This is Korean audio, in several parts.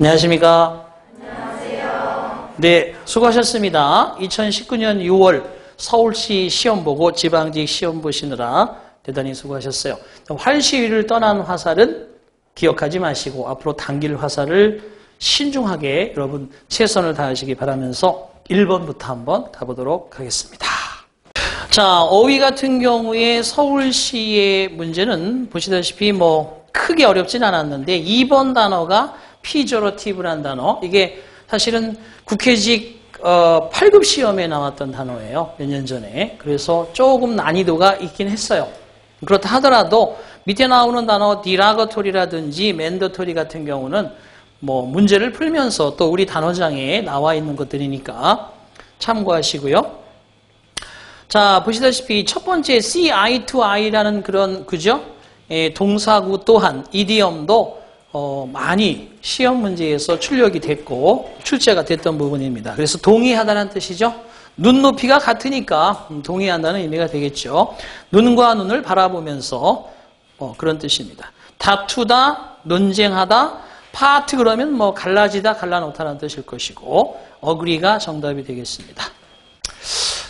안녕하십니까? 안녕하세요. 네, 수고하셨습니다. 2019년 6월 서울시 시험 보고 지방직 시험 보시느라 대단히 수고하셨어요. 활시위를 떠난 화살은 기억하지 마시고 앞으로 당길 화살을 신중하게 여러분 최선을 다하시기 바라면서 1번부터 한번 가보도록 하겠습니다. 자, 어휘 같은 경우에 서울시의 문제는 보시다시피 크게 어렵진 않았는데 2번 단어가 피조러티브란 단어, 이게 사실은 국회직 8급 시험에 나왔던 단어예요. 몇 년 전에. 그래서 조금 난이도가 있긴 했어요. 그렇다 하더라도 밑에 나오는 단어 디라거토리라든지 맨더토리 같은 경우는 문제를 풀면서 또 우리 단어장에 나와 있는 것들이니까 참고하시고요. 자, 보시다시피 첫 번째 CI to I라는 그런 그죠? 동사구 또한 이디엄도 많이 시험 문제에서 출력이 됐고 출제가 됐던 부분입니다. 그래서 동의하다는 뜻이죠. 눈높이가 같으니까 동의한다는 의미가 되겠죠. 눈과 눈을 바라보면서 그런 뜻입니다. 다투다, 논쟁하다, 파트 그러면 갈라지다, 갈라놓다라는 뜻일 것이고 agree가 정답이 되겠습니다.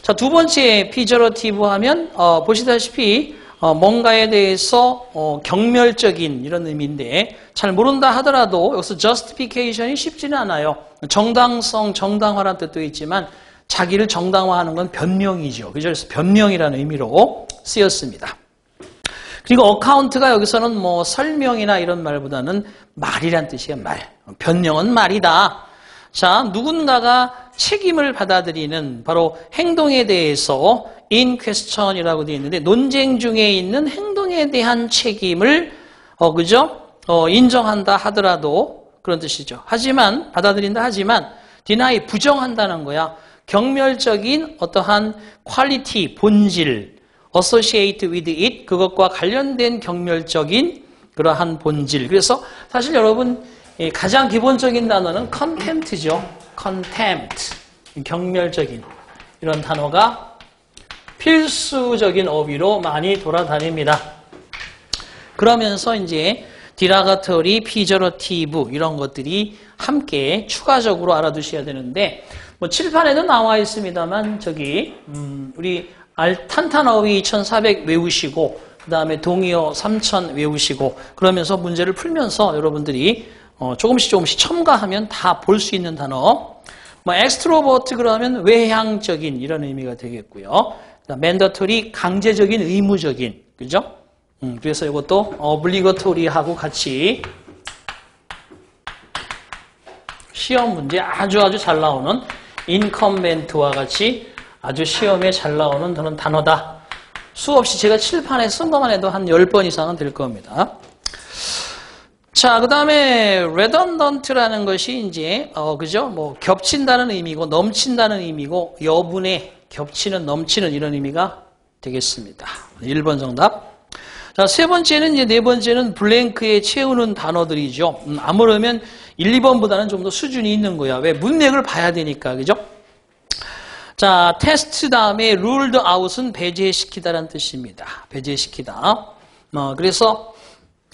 자, 두 번째 피저러티브 하면 보시다시피 뭔가에 대해서 경멸적인 이런 의미인데 잘 모른다 하더라도 여기서 justification이 쉽지는 않아요. 정당성, 정당화라는 뜻도 있지만 자기를 정당화하는 건 변명이죠. 그래서 변명이라는 의미로 쓰였습니다. 그리고 어카운트가 여기서는 설명이나 이런 말보다는 말이란 뜻이에요. 말. 변명은 말이다. 자, 누군가가 책임을 받아들이는 바로 행동에 대해서 in question이라고 되어 있는데 논쟁 중에 있는 행동에 대한 책임을 인정한다 하더라도 그런 뜻이죠. 하지만 받아들인다 하지만 deny 부정한다는 거야. 경멸적인 어떠한 퀄리티, 본질, associate with it 그것과 관련된 경멸적인 그러한 본질. 그래서 사실 여러분 가장 기본적인 단어는 contempt죠. contempt. 경멸적인 이런 단어가 필수적인 어휘로 많이 돌아다닙니다. 그러면서 이제 디라가터리, 피저러티브 이런 것들이 함께 추가적으로 알아두셔야 되는데 칠판에도 나와 있습니다만 우리 탄탄 어휘 2400 외우시고 그 다음에 동의어 3000 외우시고 그러면서 문제를 풀면서 여러분들이 조금씩 첨가하면 다 볼 수 있는 단어. 엑스트로버트 그러면 외향적인 이런 의미가 되겠고요. 맨더토리 강제적인 의무적인 그죠? 그래서 이것도 오블리거토리하고 같이 시험 문제 아주 잘 나오는 인컴벤트와 같이 아주 시험에 잘 나오는 그런 단어다. 수없이 제가 칠판에 쓴 것만 해도 한 10번 이상은 될 겁니다. 자, 그 다음에 redundant라는 것이 이제 그죠? 겹친다는 의미고 넘친다는 의미고 여분의 겹치는 넘치는 이런 의미가 되겠습니다. 1번 정답. 자, 세 번째는 이제 네 번째는 블랭크에 채우는 단어들이죠. 아무러면 1, 2번보다는 좀 더 수준이 있는 거야. 왜? 문맥을 봐야 되니까. 그죠? 자, 테스트 다음에 ruled out은 배제시키다라는 뜻입니다. 배제시키다. 그래서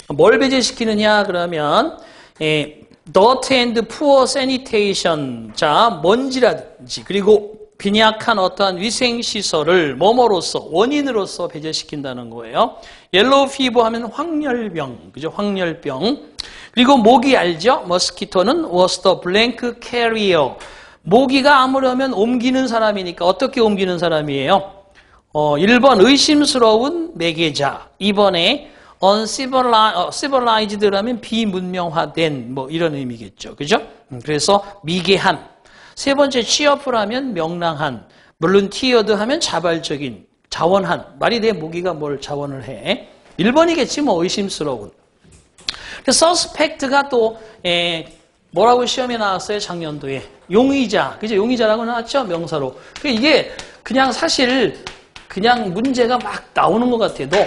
뭘 배제시키느냐 그러면 dirt and poor sanitation. 자, 먼지라든지 그리고 빈약한 어떠한 위생시설을 뭐뭐로서 원인으로서 배제시킨다는 거예요. 옐로우 피버 하면 황열병, 그죠? 황열병. 그리고 모기 알죠? 머스키토는 was the blank carrier. 모기가 아무려면 옮기는 사람이니까 어떻게 옮기는 사람이에요? 1번 의심스러운 매개자, 2번에 uncivilized라면 비문명화된 이런 의미겠죠. 그죠? 그래서 미개한. 세 번째 cheerful하면 명랑한. 물론 tiered 하면 자발적인, 자원한. 말이 돼 모기가 뭘 자원을 해. 1번이겠지 의심스러운. suspect가 또 뭐라고 시험에 나왔어요? 작년도에. 용의자. 그죠? 용의자라고 나왔죠? 명사로. 이게 그냥 사실 그냥 문제가 막 나오는 것 같아도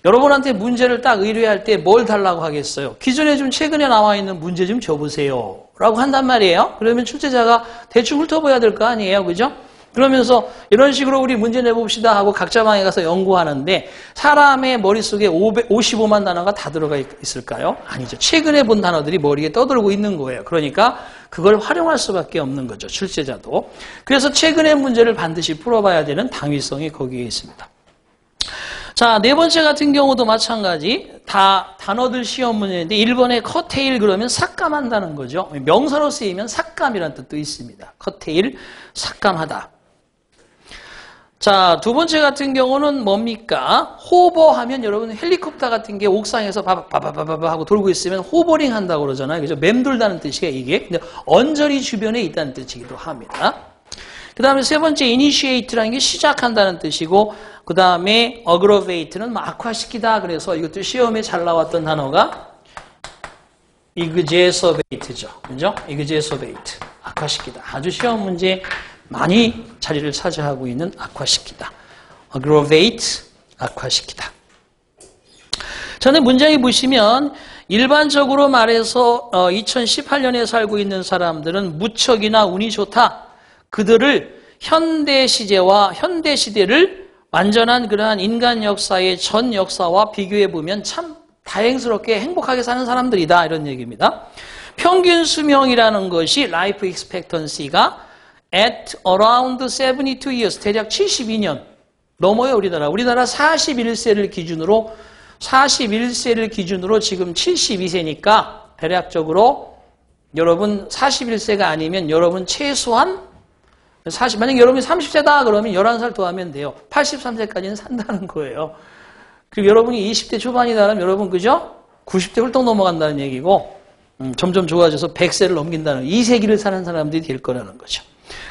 여러분한테 문제를 딱 의뢰할 때 뭘 달라고 하겠어요? 기존에 좀 최근에 나와 있는 문제 좀 줘보세요. 라고 한단 말이에요. 그러면 출제자가 대충 훑어봐야 될 거 아니에요. 그죠? 그러면서 이런 식으로 우리 문제 내봅시다 하고 각자 방에 가서 연구하는데 사람의 머릿속에 55만 단어가 다 들어가 있을까요? 아니죠. 최근에 본 단어들이 머리에 떠들고 있는 거예요. 그러니까 그걸 활용할 수밖에 없는 거죠. 출제자도. 그래서 최근의 문제를 반드시 풀어봐야 되는 당위성이 거기에 있습니다. 자, 네 번째 같은 경우도 마찬가지. 다 단어들 시험 문제인데 1번에 커테일 그러면 삭감한다는 거죠. 명사로 쓰이면 삭감이라는 뜻도 있습니다. 커테일, 삭감하다. 자, 두 번째 같은 경우는 뭡니까? 호버하면 여러분 헬리콥터 같은 게 옥상에서 바바바바바 하고 돌고 있으면 호버링 한다고 그러잖아요. 그죠? 맴돌다는 뜻이에요, 이게. 근데 언저리 주변에 있다는 뜻이기도 합니다. 그 다음에 세 번째 initiate라는 게 시작한다는 뜻이고 그 다음에 aggravate는 악화시키다. 그래서 이것도 시험에 잘 나왔던 단어가 exacerbate죠. 그죠? exacerbate. 악화시키다. 아주 시험 문제 많이 자리를 차지하고 있는 악화시키다. aggravate, 악화시키다. 전에 문장에 보시면 일반적으로 말해서 2018년에 살고 있는 사람들은 무척이나 운이 좋다. 그들을 현대시제와 현대시대를 완전한 그러한 인간 역사의 전 역사와 비교해보면 참 다행스럽게 행복하게 사는 사람들이다. 이런 얘기입니다. 평균 수명이라는 것이 life expectancy가 at around 72 years, 대략 72년 넘어요. 우리나라 41세를 기준으로 지금 72세니까 대략적으로 여러분 41세가 아니면 여러분 최소한 만약에 여러분이 30세다 그러면 11살 더하면 돼요. 83세까지는 산다는 거예요. 그리고 여러분이 20대 초반이다 그러면 여러분 그죠? 90대 훌쩍 넘어간다는 얘기고 점점 좋아져서 100세를 넘긴다는 2세기를 사는 사람들이 될 거라는 거죠.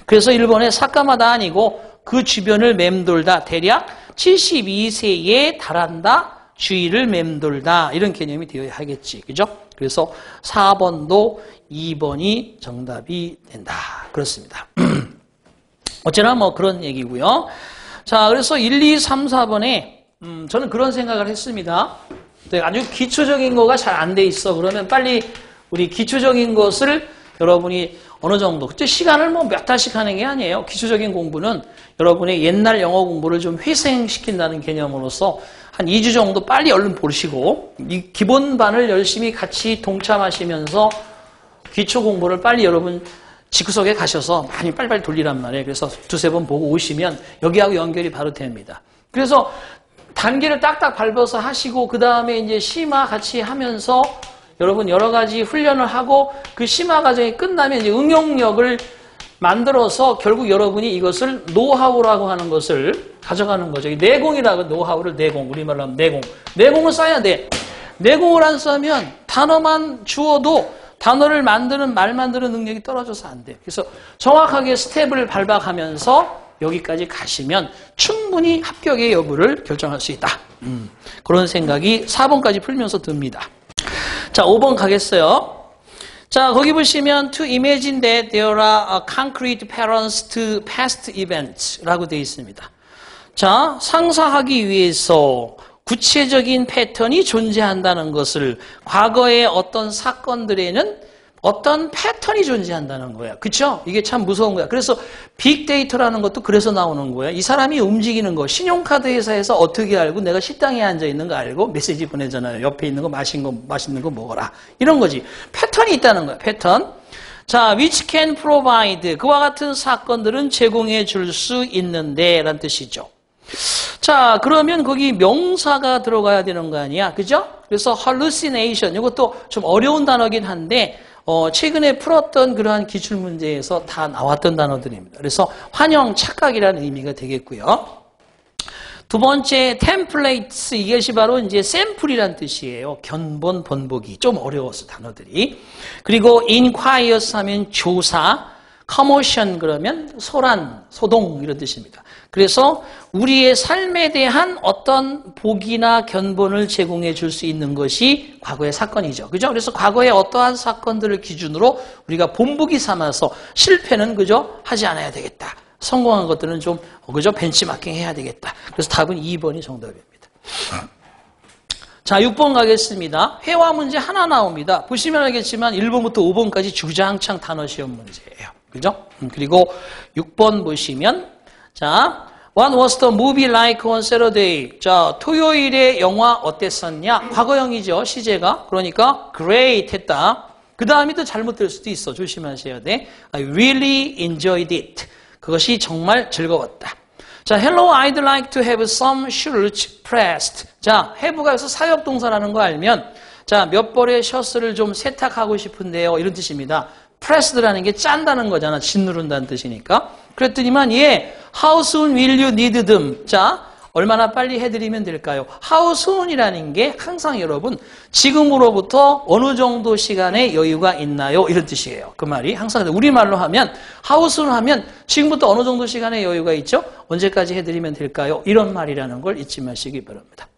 그래서 일본의 삭감하다 아니고 그 주변을 맴돌다 대략 72세에 달한다 주위를 맴돌다 이런 개념이 되어야 하겠지. 그죠? 그래서 4번도 2번이 정답이 된다. 그렇습니다. 어쨌거나 뭐 그런 얘기고요. 자, 그래서 1, 2, 3, 4번에 저는 그런 생각을 했습니다. 아주 기초적인 거가 잘 안 돼 있어. 그러면 빨리 우리 기초적인 것을 여러분이 어느 정도 그때 시간을 뭐 몇 달씩 하는 게 아니에요. 기초적인 공부는 여러분의 옛날 영어 공부를 좀 회생시킨다는 개념으로서 한 2주 정도 빨리 얼른 보시고 이 기본반을 열심히 같이 동참하시면서 기초 공부를 빨리 여러분 집구석에 가셔서 많이 빨리빨리 돌리란 말이에요. 그래서 두세 번 보고 오시면 여기하고 연결이 바로 됩니다. 그래서 단계를 딱딱 밟아서 하시고 그 다음에 이제 심화 같이 하면서 여러분 여러 가지 훈련을 하고 그 심화 과정이 끝나면 이제 응용력을 만들어서 결국 여러분이 이것을 노하우라고 하는 것을 가져가는 거죠. 내공이라고 노하우를 내공, 우리말로 하면 내공. 내공을 써야 돼. 내공을 안 쓰면 단어만 주어도 단어를 만드는, 말 만드는 능력이 떨어져서 안 돼. 그래서 정확하게 스텝을 밟아가면서 여기까지 가시면 충분히 합격의 여부를 결정할 수 있다. 그런 생각이 4번까지 풀면서 듭니다. 자, 5번 가겠어요. 자, 거기 보시면 to imagine that there are concrete patterns to past events라고 되어 있습니다. 자, 상상하기 위해서 구체적인 패턴이 존재한다는 것을 과거의 어떤 사건들에는 어떤 패턴이 존재한다는 거야. 그렇죠? 이게 참 무서운 거야. 그래서 빅데이터라는 것도 그래서 나오는 거야. 이 사람이 움직이는 거. 신용카드 회사에서 어떻게 알고 내가 식당에 앉아 있는 거 알고 메시지 보내잖아요. 옆에 있는 거 맛있는 거 먹어라. 이런 거지. 패턴이 있다는 거야. 패턴. 자, which can provide. 그와 같은 사건들은 제공해 줄 수 있는데 라는 뜻이죠. 자, 그러면 거기 명사가 들어가야 되는 거 아니야? 그죠? 그래서 hallucination. 이것도 좀 어려운 단어긴 한데 최근에 풀었던 그러한 기출문제에서 다 나왔던 단어들입니다. 그래서 환영, 착각이라는 의미가 되겠고요. 두 번째, templates. 이것이 바로 이제 샘플이란 뜻이에요. 견본, 본보기. 좀 어려웠어, 단어들이. 그리고 inquires 하면 조사, commotion 그러면 소란, 소동 이런 뜻입니다. 그래서 우리의 삶에 대한 어떤 복이나 견본을 제공해 줄 수 있는 것이 과거의 사건이죠. 그죠? 그래서 과거의 어떠한 사건들을 기준으로 우리가 본보기 삼아서 실패는 그죠? 하지 않아야 되겠다. 성공한 것들은 좀 그죠? 벤치마킹 해야 되겠다. 그래서 답은 2번이 정답입니다. 자, 6번 가겠습니다. 회화 문제 하나 나옵니다. 보시면 알겠지만 1번부터 5번까지 주장창 단어 시험 문제예요. 그죠? 그리고 6번 보시면 자, what was the movie like on Saturday? 자, 토요일에 영화 어땠었냐? 과거형이죠, 시제가. 그러니까 great 했다. 그 다음이 또 잘못될 수도 있어. 조심하셔야 돼. I really enjoyed it. 그것이 정말 즐거웠다. 자, hello, I'd like to have some shirts pressed. 자, have가 여기서 사역동사라는 거 알면 자, 몇 벌의 셔츠를 좀 세탁하고 싶은데요. 이런 뜻입니다. pressed라는 게 짠다는 거잖아. 짓누른다는 뜻이니까. 그랬더니만 how soon will you need them? 자, 얼마나 빨리 해드리면 될까요? How soon이라는 게 항상 여러분 지금으로부터 어느 정도 시간의 여유가 있나요? 이런 뜻이에요. 그 말이 항상 우리말로 하면 How soon 하면 지금부터 어느 정도 시간의 여유가 있죠? 언제까지 해드리면 될까요? 이런 말이라는 걸 잊지 마시기 바랍니다.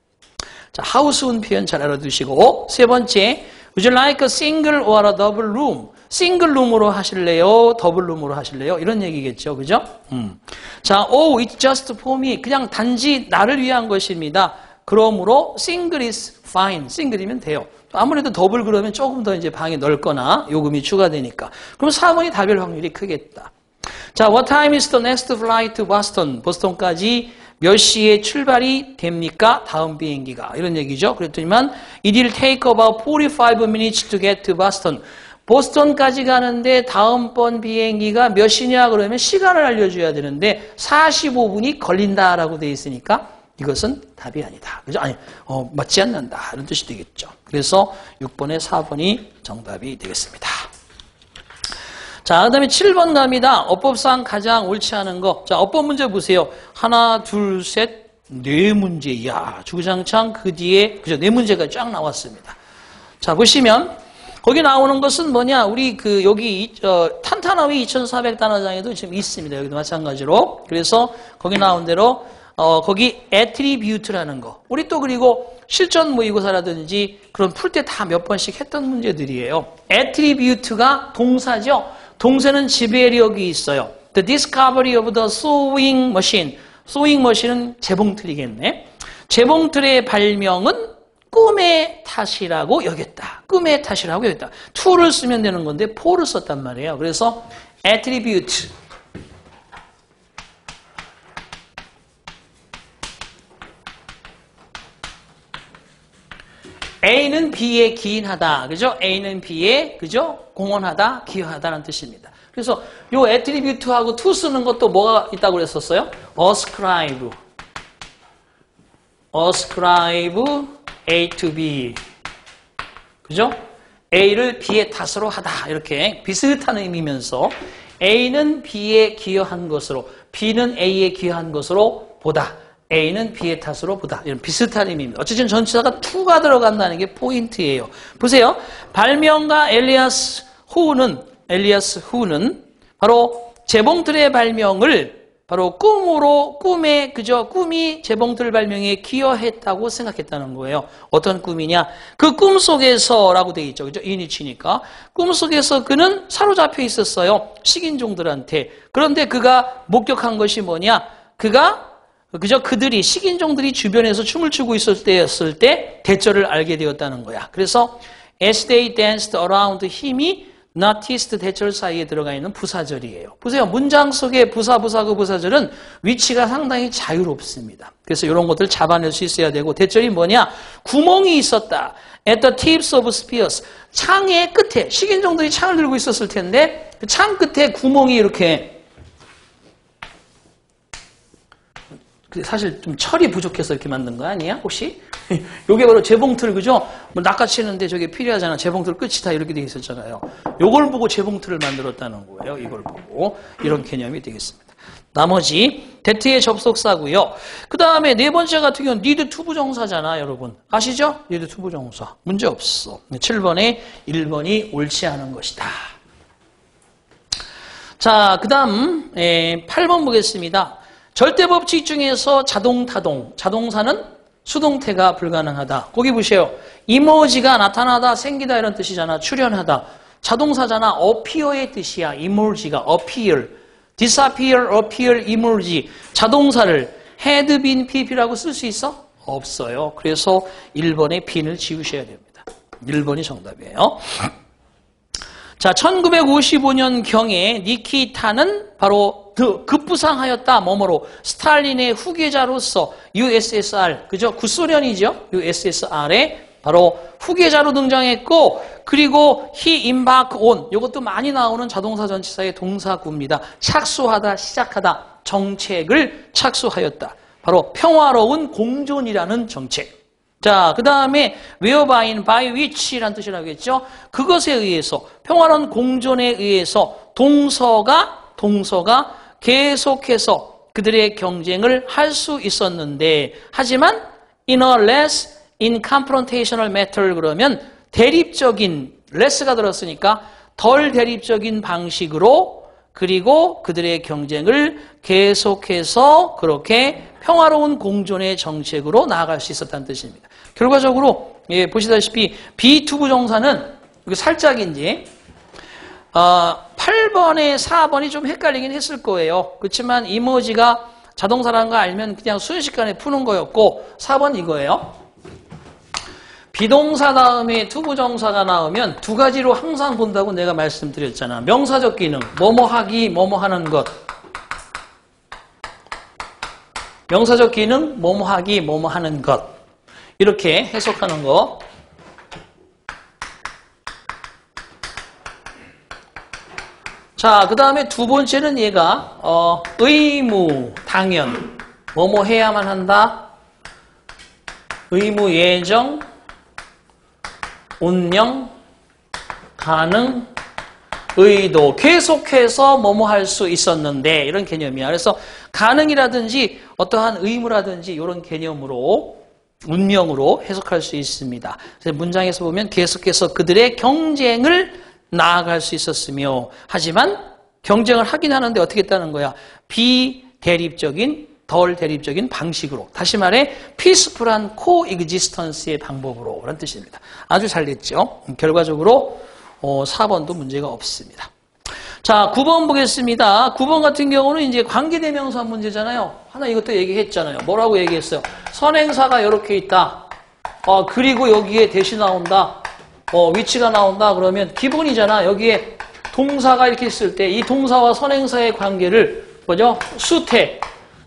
자, How soon 표현 잘 알아두시고 세 번째, Would you like a single or a double room? 싱글 룸으로 하실래요? 더블 룸으로 하실래요? 이런 얘기겠죠. 그죠? 자, oh, it's just for me. 그냥 단지 나를 위한 것입니다. 그러므로 single is fine. 싱글이면 돼요. 아무래도 더블 그러면 조금 더 이제 방이 넓거나 요금이 추가되니까. 그럼 4번이 답일 확률이 크겠다. 자, what time is the next flight to Boston? 보스턴까지 몇 시에 출발이 됩니까? 다음 비행기가. 이런 얘기죠. 그랬더니만 it will take about 45 minutes to get to Boston. 보스턴까지 가는데 다음번 비행기가 몇 시냐 그러면 시간을 알려줘야 되는데 45분이 걸린다라고 되어 있으니까 이것은 답이 아니다. 그죠? 아니, 맞지 않는다. 이런 뜻이 되겠죠. 그래서 6번에 4번이 정답이 되겠습니다. 자, 그 다음에 7번 갑니다. 어법상 가장 옳지 않은 거. 자, 어법 문제 보세요. 하나, 둘, 셋, 네 문제. 이야, 주구장창 그 뒤에, 그죠? 네 문제가 쫙 나왔습니다. 자, 보시면, 거기 나오는 것은 뭐냐? 우리 여기 탄탄하위 2400단어장에도 지금 있습니다. 여기도 마찬가지로. 그래서 거기 나온 대로 거기 attribute라는 거. 우리 또 그리고 실전 모의고사라든지 그런 풀 때 다 몇 번씩 했던 문제들이에요. attribute가 동사죠. 동사는 지배력이 있어요. The discovery of the sewing machine. sewing machine은 재봉틀이겠네. 재봉틀의 발명은 꿈의 탓이라고 여겼다. 꿈의 탓이라고 여겼다. to를 쓰면 되는 건데 for를 썼단 말이에요. 그래서 attribute. A는 B에 기인하다. 그죠? A는 B에, 그죠? 공헌하다, 기여하다라는 뜻입니다. 그래서 요 attribute하고 to 쓰는 것도 뭐가 있다고 그랬었어요? ascribe. ascribe A to B. 그죠? A를 B의 탓으로 하다. 이렇게 비슷한 의미면서 A는 B에 기여한 것으로, B는 A에 기여한 것으로 보다. A는 B의 탓으로 보다. 이런 비슷한 의미입니다. 어쨌든 전치사가 to가 들어간다는 게 포인트예요. 보세요. 발명가 엘리아스 후는 바로 재봉틀의 발명을 바로 꿈이 재봉틀 발명에 기여했다고 생각했다는 거예요. 어떤 꿈이냐? 그 꿈 속에서라고 되어 있죠. 그죠? 인위치니까. 꿈 속에서 그는 사로잡혀 있었어요. 식인종들한테. 그런데 그가 목격한 것이 뭐냐? 그들이, 식인종들이 주변에서 춤을 추고 있었을 때 대처를 알게 되었다는 거야. 그래서 as they danced around him이 noticed 대절 사이에 들어가 있는 부사절이에요. 보세요. 문장 속에 그 부사절은 위치가 상당히 자유롭습니다. 그래서 이런 것들 잡아낼 수 있어야 되고 대절이 뭐냐? 구멍이 있었다. At the tips of spears. 창의 끝에, 식인종들이 창을 들고 있었을 텐데 그 창 끝에 구멍이 이렇게 사실 좀 철이 부족해서 이렇게 만든 거 아니야? 혹시? 요게 바로 재봉틀, 그죠? 뭐 낚아채는데 저게 필요하잖아. 재봉틀 끝이 다 이렇게 돼 있었잖아요. 요걸 보고 재봉틀을 만들었다는 거예요. 이걸 보고. 이런 개념이 되겠습니다. 나머지 대트의 접속사고요. 그 다음에 네 번째 같은 경우는 need to 부정사잖아, 여러분. 아시죠? need to 부정사. 문제 없어. 7번에 1번이 옳지 않은 것이다. 자, 그 다음 8번 보겠습니다. 절대법칙 중에서 자동타동, 자동사는 수동태가 불가능하다. 거기 보세요. emerge가 나타나다, 생기다 이런 뜻이잖아. 출현하다. 자동사잖아. appear의 뜻이야. emerge가 appear. disappear, appear, emerge. 자동사를 had been, pp라고 쓸 수 있어? 없어요. 그래서 1번의 빈을 지우셔야 됩니다. 1번이 정답이에요. 자, 1955년경에 니키타는 바로 급부상하였다. 뭐뭐로 스탈린의 후계자로서 USSR, 그죠? 구소련이죠. USSR의 바로 후계자로 등장했고, 그리고 he embark on, 이것도 많이 나오는 자동사 전치사의 동사구입니다. 착수하다, 시작하다, 정책을 착수하였다. 바로 평화로운 공존이라는 정책. 자, 그 다음에 whereby, by which라는 뜻이라고 했죠. 그것에 의해서, 평화로운 공존에 의해서 동서가 계속해서 그들의 경쟁을 할 수 있었는데, 하지만 in a less in confrontational matter, 그러면 대립적인, less가 들었으니까 덜 대립적인 방식으로, 그리고 그들의 경쟁을 계속해서 그렇게 평화로운 공존의 정책으로 나아갈 수 있었다는 뜻입니다. 결과적으로 보시다시피 비투부정사는 살짝 이제 8번에 4번이 좀 헷갈리긴 했을 거예요. 그렇지만 이모지가 자동사라는 거 알면 그냥 순식간에 푸는 거였고, 4번 이거예요. 비동사 다음에 투부정사가 나오면 두 가지로 항상 본다고 내가 말씀드렸잖아. 명사적 기능, 뭐뭐하기, 뭐뭐하는 것. 명사적 기능, 뭐뭐하기, 뭐뭐하는 것. 이렇게 해석하는 거. 자, 그 다음에 두 번째는 얘가 의무, 당연. 뭐뭐 해야만 한다. 의무, 예정, 운영, 가능, 의도. 계속해서 뭐뭐 할 수 있었는데, 이런 개념이야. 그래서 가능이라든지 어떠한 의무라든지 이런 개념으로, 운명으로 해석할 수 있습니다. 그래서 문장에서 보면 계속해서 그들의 경쟁을 나아갈 수 있었으며, 하지만 경쟁을 하긴 하는데 어떻게 했다는 거야? 비대립적인, 덜 대립적인 방식으로. 다시 말해 피스풀한 코엑지스턴스의 방법으로, 라는 뜻입니다. 아주 잘 됐죠? 결과적으로 4번도 문제가 없습니다. 자, 9번 보겠습니다. 9번 같은 경우는 이제 관계대명사 문제잖아요. 하나 이것도 얘기했잖아요. 뭐라고 얘기했어요? 선행사가 이렇게 있다. 그리고 여기에 대시 나온다. 위치가 나온다. 그러면 기본이잖아. 여기에 동사가 이렇게 있을 때 이 동사와 선행사의 관계를 뭐죠? 수태,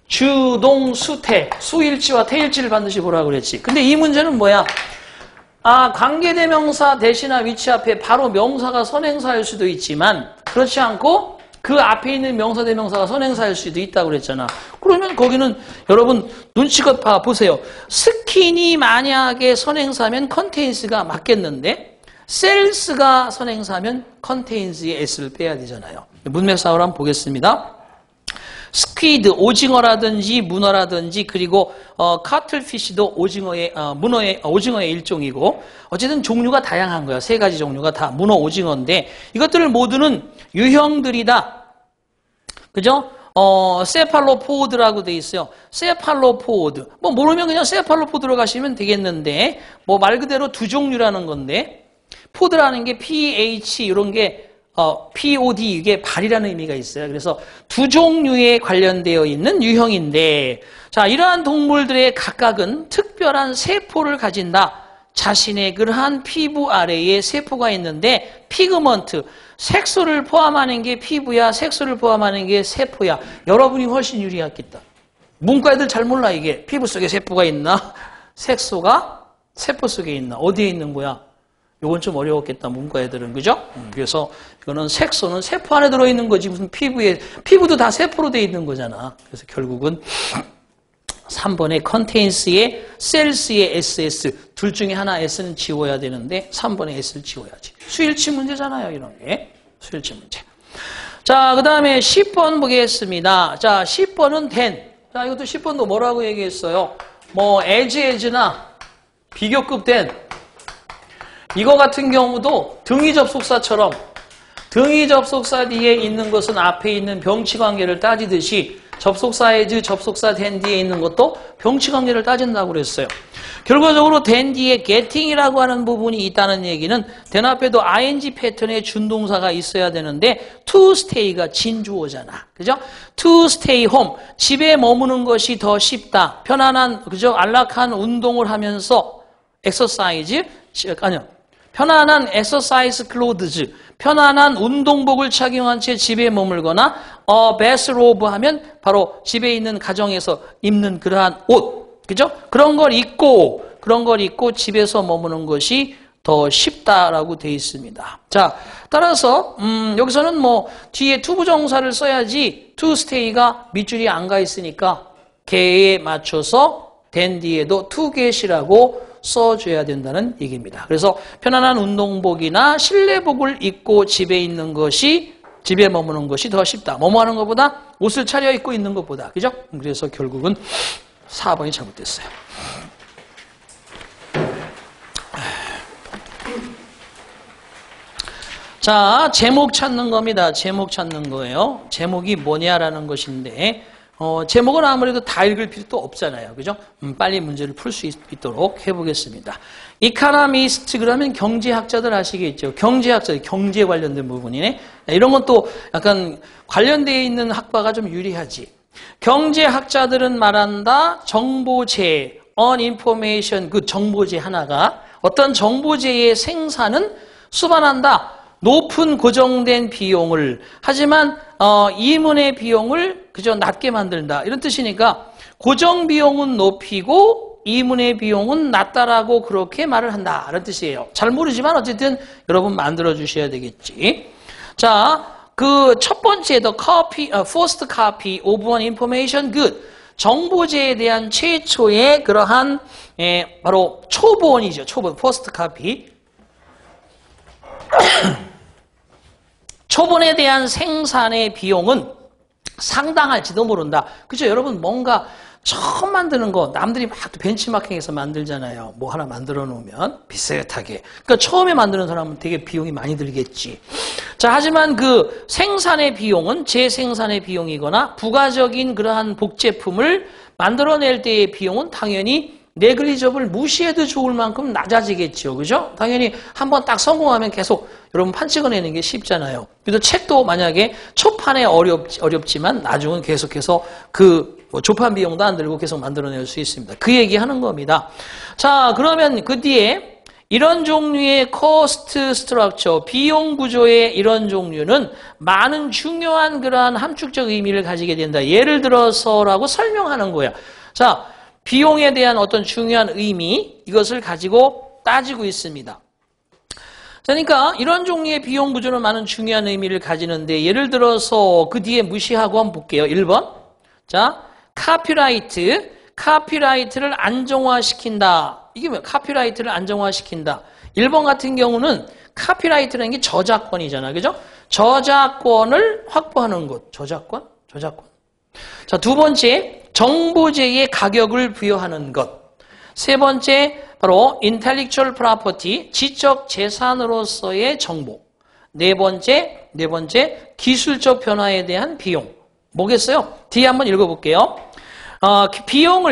주동, 수태, 수일치와 태일치를 반드시 보라고 그랬지. 근데 이 문제는 뭐야? 관계대명사 대시나 위치 앞에 바로 명사가 선행사일 수도 있지만, 그렇지 않고 그 앞에 있는 명사 대명사가 선행사일 수도 있다고 그랬잖아. 그러면 거기는 여러분 눈치껏 보세요. 스킨이 만약에 선행사면 컨테인스가 맞겠는데, 셀스가 선행사면 컨테인스의 s를 빼야 되잖아요. 문맥상으로 한번 보겠습니다. 스퀴드, 오징어라든지 문어라든지, 그리고 카틀피쉬도 오징어의 일종이고, 어쨌든 종류가 다양한 거야. 세 가지 종류가 다 문어, 오징어인데, 이것들을 모두는 유형들이다. 그죠? 세팔로포드라고 돼 있어요. 세팔로포드. 뭐 모르면 그냥 세팔로포드로 가시면 되겠는데, 뭐 말 그대로 두 종류라는 건데, 포드라는 게 PH 이런 게 POD, 이게 발이라는 의미가 있어요. 그래서 두 종류에 관련되어 있는 유형인데, 자, 이러한 동물들의 각각은 특별한 세포를 가진다. 자신의 그러한 피부 아래에 세포가 있는데, 피그먼트, 색소를 포함하는 게 피부야, 색소를 포함하는 게 세포야. 여러분이 훨씬 유리하겠다. 문과 애들 잘 몰라, 이게. 피부 속에 세포가 있나? 색소가 세포 속에 있나? 어디에 있는 거야? 요건 좀 어려웠겠다, 문과 애들은. 그죠? 그래서 이거는 색소는 세포 안에 들어있는 거지, 무슨 피부도 다 세포로 돼 있는 거잖아. 그래서 결국은 3번에 contains의 cells의 ss, 둘 중에 하나 s는 지워야 되는데 3번에 s를 지워야지. 수일치 문제잖아요, 이런 게. 수일치 문제. 자, 그 다음에 10번 보겠습니다. 자, 10번은 then. 자, 이것도 10번도 뭐라고 얘기했어요? 뭐 as나 비교급 then. 이거 같은 경우도 등위 접속사처럼 등위 접속사 뒤에 있는 것은 앞에 있는 병치 관계를 따지듯이 접속사 as, 접속사 then 뒤에 있는 것도 병치 관계를 따진다고 그랬어요. 결과적으로 then 뒤에 getting이라고 하는 부분이 있다는 얘기는 then 앞에도 ing 패턴의 준동사가 있어야 되는데 to stay가 진주어잖아. 그죠? to stay home. 집에 머무는 것이 더 쉽다. 편안한, 그죠? 안락한 운동을 하면서 exercise, 아니요. 편안한 exercise clothes, 편안한 운동복을 착용한 채 집에 머물거나 bathrobe 하면 바로 집에 있는 가정에서 입는 그러한 옷, 그죠? 그런 걸 입고 집에서 머무는 것이 더 쉽다라고 되어 있습니다. 자, 따라서 여기서는 뭐 뒤에 투부정사를 써야지 to stay가 밑줄이 안 가 있으니까 개에 맞춰서 된 뒤에도 to get이라고 써줘야 된다는 얘기입니다. 그래서 편안한 운동복이나 실내복을 입고 집에 머무는 것이 더 쉽다. 뭐뭐 하는 것보다 옷을 차려입고 있는 것보다. 그죠? 그래서 결국은 4번이 잘못됐어요. 자, 제목 찾는 겁니다. 제목 찾는 거예요. 제목이 뭐냐라는 것인데 제목은 아무래도 다 읽을 필요도 없잖아요. 그죠? 빨리 문제를 풀 수 있도록 해보겠습니다. 이카노미스트 그러면 경제학자들 아시겠죠? 경제학자들, 경제 관련된 부분이네. 이런 건 또 약간 관련되어 있는 학과가 좀 유리하지. 경제학자들은 말한다. 정보재, uninformation, 그 정보재 하나가 어떤 정보재의 생산은 수반한다. 높은 고정된 비용을 하지만 이문의 비용을 그저 낮게 만든다 이런 뜻이니까 고정 비용은 높이고 이문의 비용은 낮다라고 그렇게 말을 한다 이런 뜻이에요. 잘 모르지만 어쨌든 여러분 만들어 주셔야 되겠지. 자, 그 첫 번째 the first copy of an information good 정보재에 대한 최초의 그러한 바로 초본이죠. 초본 first copy. 초본에 대한 생산의 비용은 상당할지도 모른다. 그죠? 여러분 뭔가 처음 만드는 거 남들이 막 벤치마킹해서 만들잖아요. 뭐 하나 만들어 놓으면 비슷하게. 그러니까 처음에 만드는 사람은 되게 비용이 많이 들겠지. 자, 하지만 그 생산의 비용은 재생산의 비용이거나 부가적인 그러한 복제품을 만들어낼 때의 비용은 당연히 네글리저블 무시해도 좋을 만큼 낮아지겠죠. 그죠? 당연히 한번 딱 성공하면 계속 여러분 판 찍어내는 게 쉽잖아요. 그래서 책도 만약에 초판에 어렵지만 나중은 계속해서 뭐 조판 비용도 안 들고 계속 만들어낼 수 있습니다. 그 얘기하는 겁니다. 자, 그러면 그 뒤에 이런 종류의 cost structure, 비용 구조의 이런 종류는 많은 중요한 그러한 함축적 의미를 가지게 된다. 예를 들어서라고 설명하는 거야. 자, 비용에 대한 어떤 중요한 의미 이것을 가지고 따지고 있습니다. 그러니까 이런 종류의 비용 구조는 많은 중요한 의미를 가지는데 예를 들어서 그 뒤에 무시하고 한번 볼게요. 1번. 자, 카피라이트를 안정화시킨다. 이게 뭐야? 카피라이트를 안정화시킨다. 1번 같은 경우는 카피라이트라는 게 저작권이잖아. 그죠? 저작권을 확보하는 것. 저작권. 자, 두 번째, 정보재의 가격을 부여하는 것. 세 번째, 바로 intellectual property, 지적 재산으로서의 정보. 네 번째, 기술적 변화에 대한 비용. 뭐겠어요? 뒤에 한번 읽어볼게요.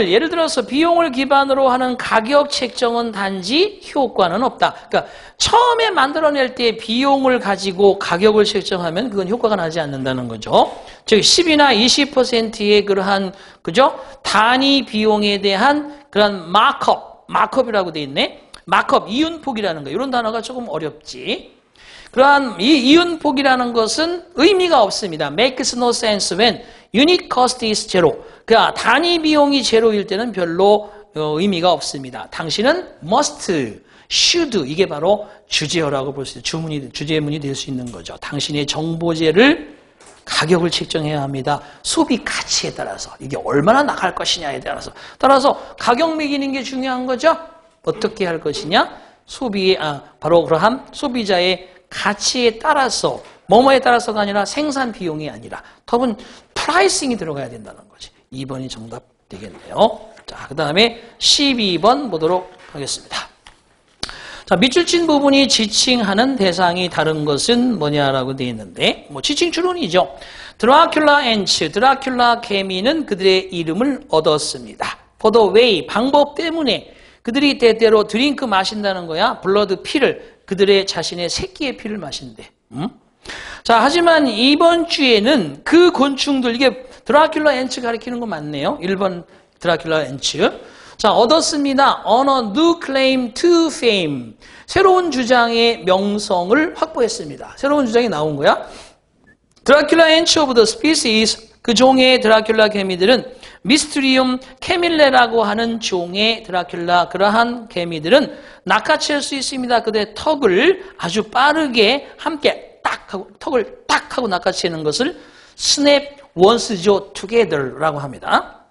예를 들어서 비용을 기반으로 하는 가격 책정은 단지 효과는 없다. 그러니까 처음에 만들어낼 때 비용을 가지고 가격을 책정하면 그건 효과가 나지 않는다는 거죠. 즉 10이나 20%의 그러한 그죠? 단위 비용에 대한 그런 마크업이라고 돼 있네. 마크업, 이윤폭이라는 거. 이런 단어가 조금 어렵지. 그러한 이 이윤폭이라는 것은 의미가 없습니다. Makes no sense when unit cost is zero. 그러니까 단위 비용이 제로일 때는 별로 의미가 없습니다. 당신은 must, should 이게 바로 주제어라고 볼 수 있어요. 주제문이 될 수 있는 거죠. 당신의 정보재를 가격을 책정해야 합니다. 소비 가치에 따라서 이게 얼마나 나갈 것이냐에 따라서 가격 매기는 게 중요한 거죠. 어떻게 할 것이냐? 바로 그러한 소비자의 가치에 따라서 뭐뭐에 따라서가 아니라 생산 비용이 아니라 더분 프라이싱이 들어가야 된다는 거지. 2번이 정답 되겠네요. 자, 그 다음에 12번 보도록 하겠습니다. 자, 밑줄 친 부분이 지칭하는 대상이 다른 것은 뭐냐라고 되어 있는데, 지칭 추론이죠. 드라큘라 엔츠, 드라큘라 개미는 그들의 이름을 얻었습니다. For the way, 방법 때문에 그들이 때때로 드링크 마신다는 거야. 블러드 피를, 그들의 자신의 새끼의 피를 마신대. 자, 하지만 이번 주에는 그 곤충들, 이게 드라큘라 엔츠 가리키는 거 맞네요. 1번 드라큘라 엔츠. 자, 얻었습니다. On a new claim to fame. 새로운 주장의 명성을 확보했습니다. 새로운 주장이 나온 거야. 드라큘라 엔치 오브 더 스피시스, 그 종의 드라큘라 개미들은 미스트리움 캐밀레라고 하는 종의 드라큘라, 그러한 개미들은 낚아챌 수 있습니다. 그들의 턱을 아주 빠르게 함께 딱 하고, 턱을 딱 하고 낚아채는 것을 스냅 원스조 투게더라고 합니다.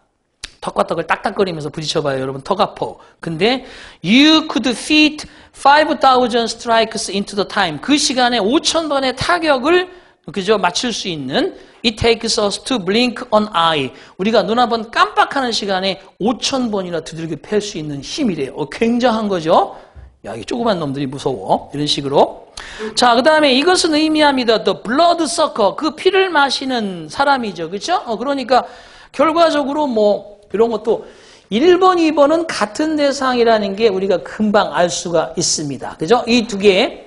턱과 턱을 딱딱거리면서 부딪혀봐요. 여러분, 턱 아파. 근데 you could fit 5,000 strikes into the time. 그 시간에 5,000번의 타격을 그저 맞출 수 있는 it takes us to blink an eye. 우리가 눈 한 번 깜빡하는 시간에 5,000번이나 두들겨 팰 수 있는 힘이래요. 굉장한 거죠. 야, 이 조그만 놈들이 무서워. 이런 식으로. 자, 그 다음에 이것은 의미합니다. The blood sucker. 그 피를 마시는 사람이죠. 그렇죠? 그러니까 결과적으로 뭐 이런 것도 1번, 2번은 같은 대상이라는 게 우리가 금방 알 수가 있습니다. 그죠? 이 두 개.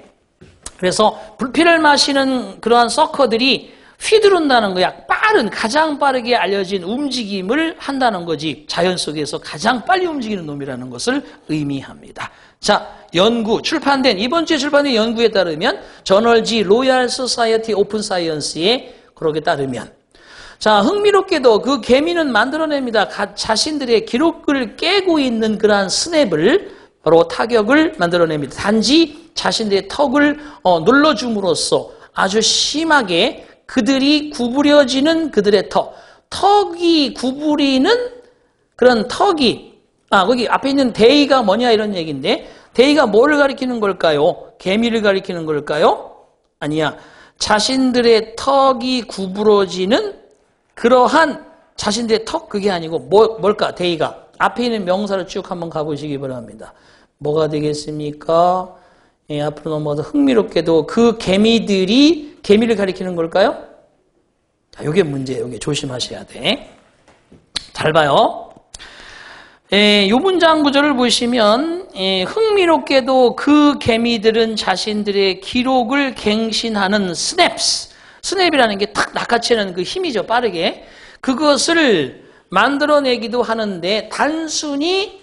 그래서 피를 마시는 그러한 서커들이 휘두른다는 거야. 빠른, 가장 빠르게 알려진 움직임을 한다는 거지. 자연 속에서 가장 빨리 움직이는 놈이라는 것을 의미합니다. 자, 연구, 출판된, 이번 주에 출판된 연구에 따르면 저널지 로얄 소사이어티 오픈 사이언스에 그렇게 따르면 자, 흥미롭게도 그 개미는 만들어냅니다. 자신들의 기록을 깨고 있는 그러한 스냅을 바로 타격을 만들어냅니다. 단지 자신들의 턱을 눌러줌으로써 아주 심하게 그들이 구부려지는 그들의 턱이 구부리는 그런 턱이 거기 앞에 있는 데이가 뭐냐 이런 얘기인데 데이가 뭐를 가리키는 걸까요? 개미를 가리키는 걸까요? 아니야. 자신들의 턱이 구부러지는 그러한 자신들의 턱 그게 아니고 뭘까? 데이가 앞에 있는 명사를 쭉 한번 가보시기 바랍니다. 뭐가 되겠습니까? 예, 앞으로 넘어가서 흥미롭게도 그 개미들이 개미를 가리키는 걸까요? 자, 이게 문제예요. 이게 조심하셔야 돼. 잘 봐요. 이 문장 구조를 보시면 흥미롭게도 그 개미들은 자신들의 기록을 갱신하는 스냅이라는 게 탁 낚아채는 그 힘이죠. 빠르게. 그것을 만들어내기도 하는데 단순히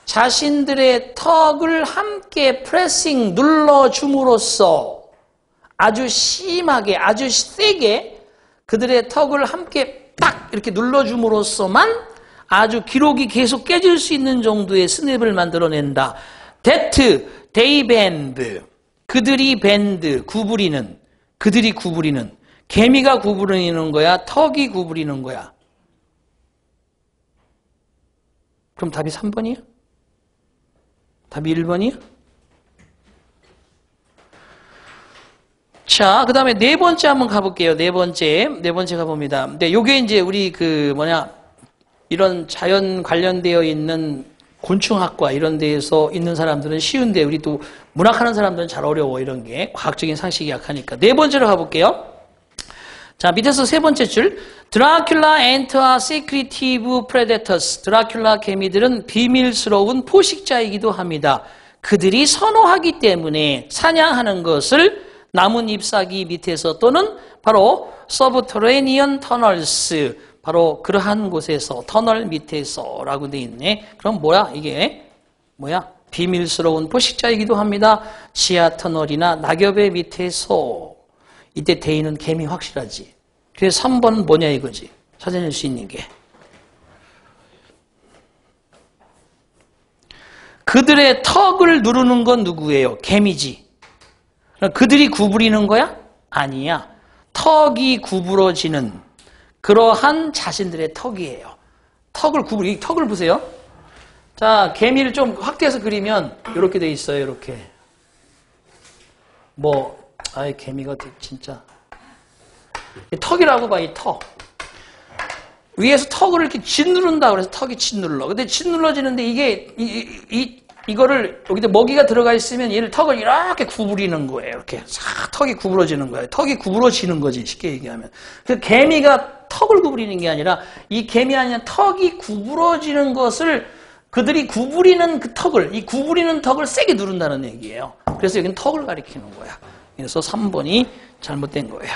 자신들의 턱을 함께 프레싱 눌러줌으로써 아주 심하게 아주 세게 그들의 턱을 함께 딱 이렇게 눌러줌으로써만 아주 기록이 계속 깨질 수 있는 정도의 스냅을 만들어낸다. That they bend. 그들이 밴드 구부리는 그들이 구부리는 개미가 구부리는 거야? 턱이 구부리는 거야? 그럼 답이 3번이야? 답이 1번이야? 자, 그 다음에 네 번째 한번 가볼게요. 네 번째 가봅니다. 근데 요게 이제 우리 이런 자연 관련되어 있는 곤충학과 이런 데에서 있는 사람들은 쉬운데 우리 또 문학하는 사람들은 잘 어려워. 이런 게 과학적인 상식이 약하니까. 네 번째로 가볼게요. 자, 밑에서 세 번째 줄. 드라큘라 ant are secretive predators. 드라큘라 개미들은 비밀스러운 포식자이기도 합니다. 그들이 선호하기 때문에 사냥하는 것을 나뭇 잎사귀 밑에서 또는 바로 subterranean tunnels, 바로 그러한 곳에서 터널 밑에서라고 돼 있네. 그럼 뭐야 이게? 뭐야? 비밀스러운 포식자이기도 합니다. 지하 터널이나 낙엽의 밑에서. 이때 대인은 개미 확실하지. 그래서 3번은 뭐냐 이거지. 찾아낼 수 있는 게. 그들의 턱을 누르는 건 누구예요? 개미지. 그들이 구부리는 거야? 아니야. 턱이 구부러지는 그러한 자신들의 턱이에요. 턱을 턱을 보세요. 자, 개미를 좀 확대해서 그리면 이렇게 돼 있어요. 이렇게. 개미가 진짜. 턱이라고 봐, 이 턱. 위에서 턱을 이렇게 짓누른다 그래서 턱이 짓눌러. 근데 짓눌러지는데 이게, 이거를 여기다 먹이가 들어가 있으면 얘를 턱을 이렇게 구부리는 거예요. 이렇게 싹 턱이 구부러지는 거예요. 턱이 구부러지는 거지, 쉽게 얘기하면. 그래서 개미가 턱을 구부리는 게 아니라 이 개미 아니라 턱이 구부러지는 것을 그들이 구부리는 그 턱을, 이 구부리는 턱을 세게 누른다는 얘기예요. 그래서 여기는 턱을 가리키는 거야. 그래서 3번이 잘못된 거예요.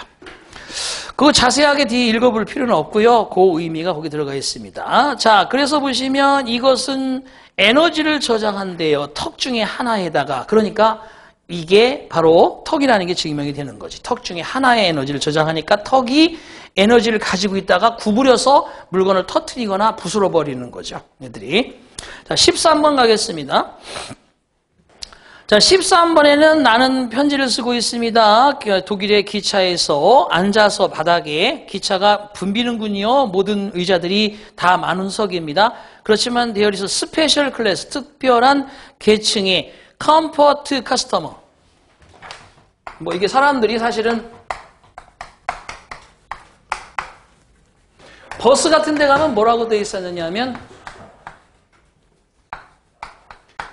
그거 자세하게 뒤에 읽어볼 필요는 없고요. 그 의미가 거기 들어가 있습니다. 자, 그래서 보시면 이것은 에너지를 저장한대요. 턱 중에 하나에다가. 그러니까 이게 바로 턱이라는 게 증명이 되는 거지. 턱 중에 하나의 에너지를 저장하니까 턱이 에너지를 가지고 있다가 구부려서 물건을 터뜨리거나 부수러 버리는 거죠. 얘들이. 자, 13번 가겠습니다. 자, 13번에는 나는 편지를 쓰고 있습니다. 독일의 기차에서 앉아서 바닥에 기차가 붐비는군요. 모든 의자들이 다 만운석입니다. 그렇지만 there is a special class, 특별한 계층의 컴포트 커스터머. 뭐 이게 사람들이 사실은 버스 같은 데 가면 뭐라고 되어 있었느냐 하면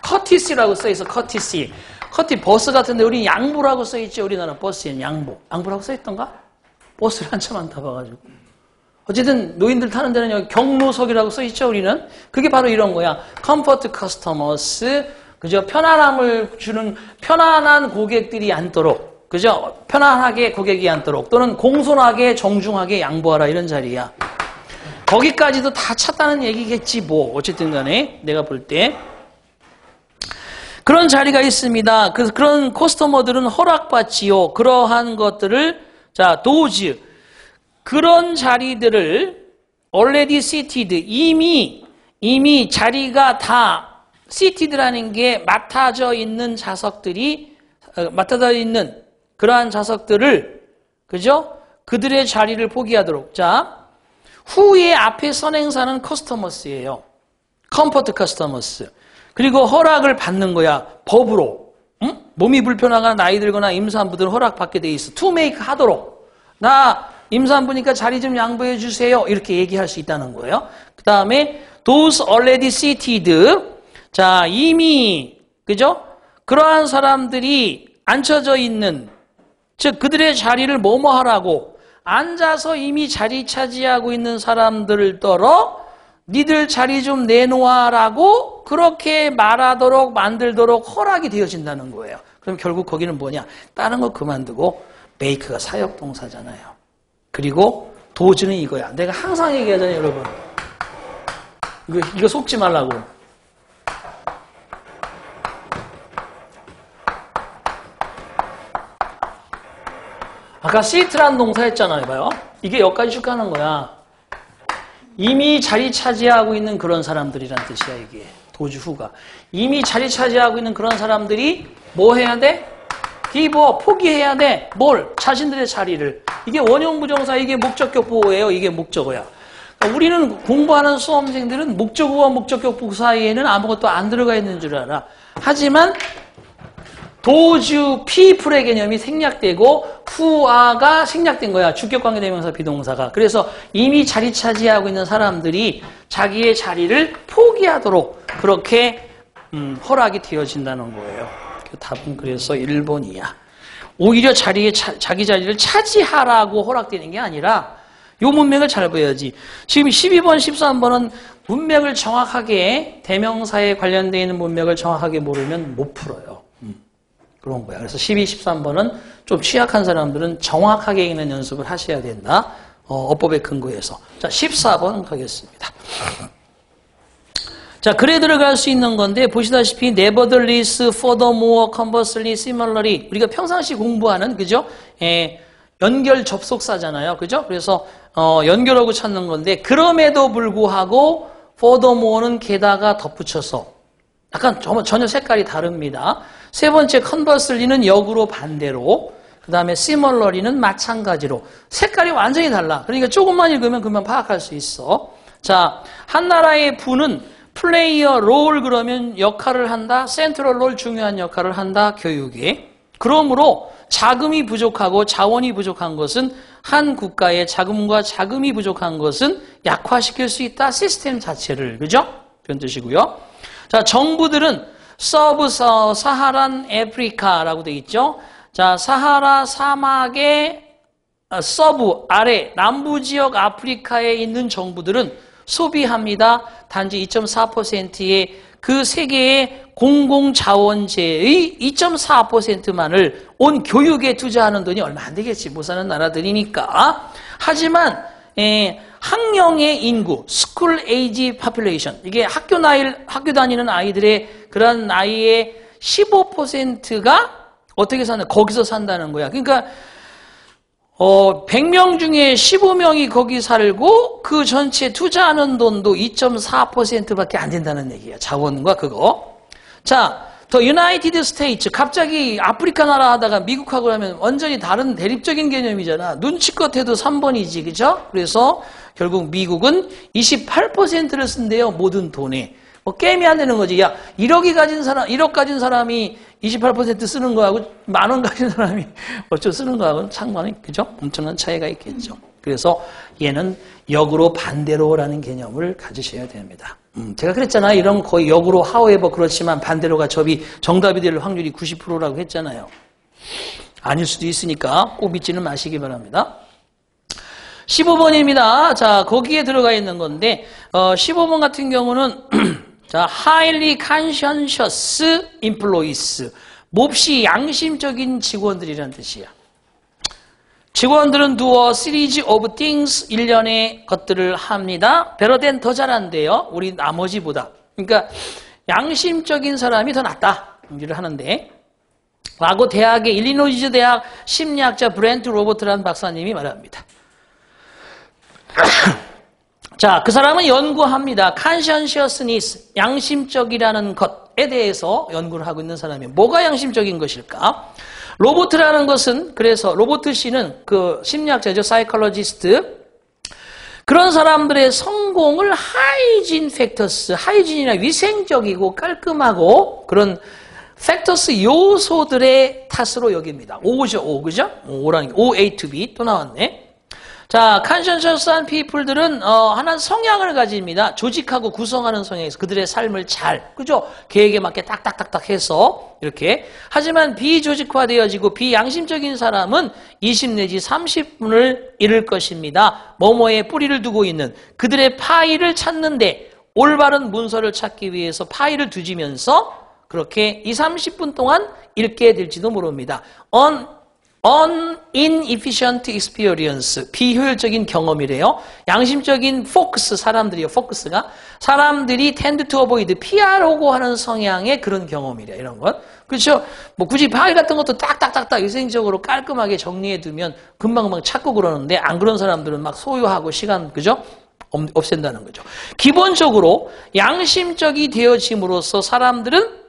커티시라고 써 있어. 커티시. 버스 같은데 우리 양보라고 써 있지. 우리나라 버스에는 양보라고 써 있던가? 버스를 한참 안 타봐가지고. 어쨌든 노인들 타는 데는 여기 경로석이라고 써 있죠. 우리는 그게 바로 이런 거야. 컴포트 커스터머스. 그죠? 편안함을 주는 편안한 고객들이 앉도록. 그죠? 편안하게 고객이 앉도록 또는 공손하게 정중하게 양보하라 이런 자리야. 거기까지도 다 찼다는 얘기겠지 뭐. 어쨌든 간에 내가 볼 때. 그런 자리가 있습니다. 그런 커스터머들은 허락받지요. 그러한 것들을, 자, 도즈. 그런 자리들을 already seated. 이미 자리가 다 seated라는 게 맡아져 있는 좌석들이, 맡아져 있는 그러한 좌석들을, 그죠? 그들의 자리를 포기하도록. 자, 후에 앞에 선행사는 커스터머스예요. 컴포트 커스터머스. 그리고 허락을 받는 거야. 법으로. 응? 몸이 불편하거나 나이 들거나 임산부들은 허락받게 돼 있어. to make 하도록. 나 임산부니까 자리 좀 양보해 주세요. 이렇게 얘기할 수 있다는 거예요. 그 다음에 those already seated. 자, 이미 그죠? 그러한 사람들이 앉혀져 있는 즉 그들의 자리를 뭐뭐 하라고 앉아서 이미 자리 차지하고 있는 사람들더러 니들 자리 좀 내놓아라고 그렇게 말하도록 만들도록 허락이 되어진다는 거예요. 그럼 결국 거기는 뭐냐? 다른 거 그만두고 메이크가 사역동사잖아요. 그리고 도즈는 이거야. 내가 항상 얘기하잖아요, 여러분. 이거 속지 말라고. 아까 시트란 동사 했잖아요. 봐요. 이게 여기까지 쭉 가는 거야. 이미 자리 차지하고 있는 그런 사람들이란 뜻이야, 이게. 도주 후가. 이미 자리 차지하고 있는 그런 사람들이 뭐 해야 돼? 포기해야 돼. 뭘? 자신들의 자리를. 이게 원형부정사, 이게 목적격 보호예요. 이게 목적어야. 그러니까 우리는 공부하는 수험생들은 목적어와 목적격 보호 사이에는 아무것도 안 들어가 있는 줄 알아. 하지만 도주 피플의 개념이 생략되고 후아가 생략된 거야. 주격관계 대명사 비동사가. 그래서 이미 자리 차지하고 있는 사람들이 자기의 자리를 포기하도록 그렇게 허락이 되어진다는 거예요. 답은 그래서 1번이야. 오히려 자기 자리를 차지하라고 허락되는 게 아니라 요 문맥을 잘 봐야지. 지금 12번, 13번은 문맥을 정확하게 대명사에 관련되어 있는 문맥을 정확하게 모르면 못 풀어요. 그런 거야. 그래서 12, 13번은 좀 취약한 사람들은 정확하게 읽는 연습을 하셔야 된다. 어법의 근거에서. 자, 14번 가겠습니다. 자, 글에 들어갈 수 있는 건데 보시다시피 nevertheless, furthermore, conversely, similarly 우리가 평상시 공부하는 그죠? 연결 접속사잖아요. 그죠? 그래서 연결하고 찾는 건데 그럼에도 불구하고 furthermore는 게다가 덧붙여서 약간 전혀 색깔이 다릅니다. 세 번째 conversely는 역으로 반대로 그 다음에 similarly는 마찬가지로 색깔이 완전히 달라. 그러니까 조금만 읽으면 금방 파악할 수 있어. 자, 한 나라의 부는 플레이어 롤 그러면 역할을 한다. 센트럴 롤 중요한 역할을 한다. 교육에. 그러므로 자금이 부족하고 자원이 부족한 것은 한 국가의 자금과 자금이 부족한 것은 약화시킬 수 있다. 시스템 자체를. 그죠? 그런 뜻이고요. 자, 정부들은 서브 사하란 아프리카라고 되어 있죠. 자, 사하라 사막의 서브 아래 남부 지역 아프리카에 있는 정부들은 소비합니다. 단지 2.4%의 그 세계의 공공자원재의 2.4%만을 온 교육에 투자하는 돈이 얼마 안 되겠지. 못 사는 나라들이니까. 하지만 학령의 인구, school age population 이게 학교 다니는 아이들의 그런 나이의 15%가 어떻게 사는? 거기서 산다는 거야. 그러니까 100명 중에 15명이 거기 살고 그 전체 투자하는 돈도 2.4%밖에 안 된다는 얘기야. 자원과 그거. 자, 더 유나이티드 스테이츠. 갑자기 아프리카 나라 하다가 미국하고 하면 완전히 다른 대립적인 개념이잖아. 눈치껏 해도 3번이지. 그죠? 그래서 결국 미국은 28%를 쓴대요. 모든 돈에. 뭐 게임이 안 되는 거지. 야, 1억 가진 사람이 28% 쓰는 거하고 10,000원 가진 사람이 어쩌 쓰는 거하고는 상관이, 그죠? 엄청난 차이가 있겠죠. 그래서 얘는 역으로 반대로라는 개념을 가지셔야 됩니다. 제가 그랬잖아요. 이런 거의 역으로 however 그렇지만 반대로가 정답이 될 확률이 90%라고 했잖아요. 아닐 수도 있으니까 꼭 믿지는 마시기 바랍니다. 15번입니다. 자, 거기에 들어가 있는 건데 15번 같은 경우는 자, highly conscientious employees. 몹시 양심적인 직원들이라는 뜻이야. 직원들은 do a series of things. 일련의 것들을 합니다. better than 더 잘한대요. 우리 나머지보다. 그러니까 양심적인 사람이 더 낫다. 일을 하는데. 라고 대학의 일리노이즈 대학 심리학자 브렌트 로버트라는 박사님이 말합니다. 자, 그 사람은 연구합니다. conscientiousness, 양심적이라는 것에 대해서 연구를 하고 있는 사람이에요. 뭐가 양심적인 것일까? 로버트라는 것은, 그래서 로버트 씨는 그 심리학자죠, 사이콜로지스트. 그런 사람들의 성공을 하이진 팩터스, 하이진이나 위생적이고 깔끔하고 그런 팩터스 요소들의 탓으로 여깁니다. O죠, O, 그죠? O라는 게 O, A to B 또 나왔네. 자, conscientious한 people들은 하나의 성향을 가집니다. 조직하고 구성하는 성향에서 그들의 삶을 잘, 그죠? 계획에 맞게 딱딱딱딱 해서 이렇게. 하지만 비조직화되어지고 비양심적인 사람은 20 내지 30분을 잃을 것입니다. 뭐뭐에 뿌리를 두고 있는 그들의 파일을 찾는데 올바른 문서를 찾기 위해서 파일을 뒤지면서 그렇게 20, 30분 동안 읽게 될지도 모릅니다. inefficient experience, 비효율적인 경험이래요. 양심적인 focus, 포커스가 사람들이 tend to avoid, 피하려고 하는 성향의 그런 경험이래, 이런 것. 그렇죠? 뭐 굳이 파일 같은 것도 딱딱딱딱 위생적으로 깔끔하게 정리해두면 금방금방 찾고 그러는데 안 그런 사람들은 막 소요하고 시간, 그죠? 없앤다는 거죠. 기본적으로 양심적이 되어짐으로써 사람들은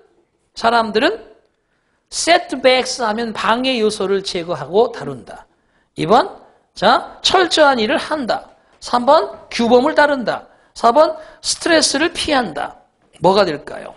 setbacks 하면 방해 요소를 제거하고 다룬다. 2번, 자, 철저한 일을 한다. 3번, 규범을 따른다. 4번, 스트레스를 피한다. 뭐가 될까요?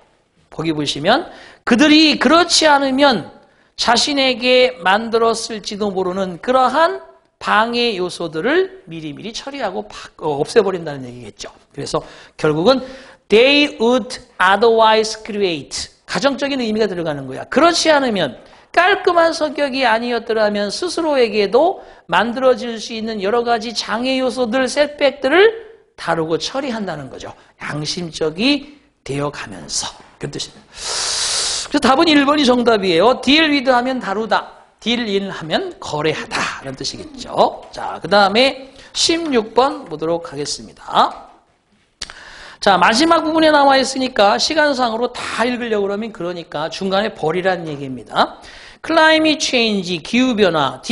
거기 보시면 그들이 그렇지 않으면 자신에게 만들었을지도 모르는 그러한 방해 요소들을 미리미리 처리하고 없애버린다는 얘기겠죠. 그래서 결국은 they would otherwise create, 가정적인 의미가 들어가는 거야. 그렇지 않으면 깔끔한 성격이 아니었더라면 스스로에게도 만들어질 수 있는 여러 가지 장애 요소들, 셋백들을 다루고 처리한다는 거죠. 양심적이 되어가면서. 그런 뜻입니다. 그래서 답은 1번이 정답이에요. deal with 하면 다루다, deal in 하면 거래하다 라는 뜻이겠죠. 자, 그 다음에 16번 보도록 하겠습니다. 자, 마지막 부분에 나와 있으니까 시간상으로 다 읽으려고 그러면 그러니까 중간에 버리라는 얘기입니다. Climate change, 기후변화,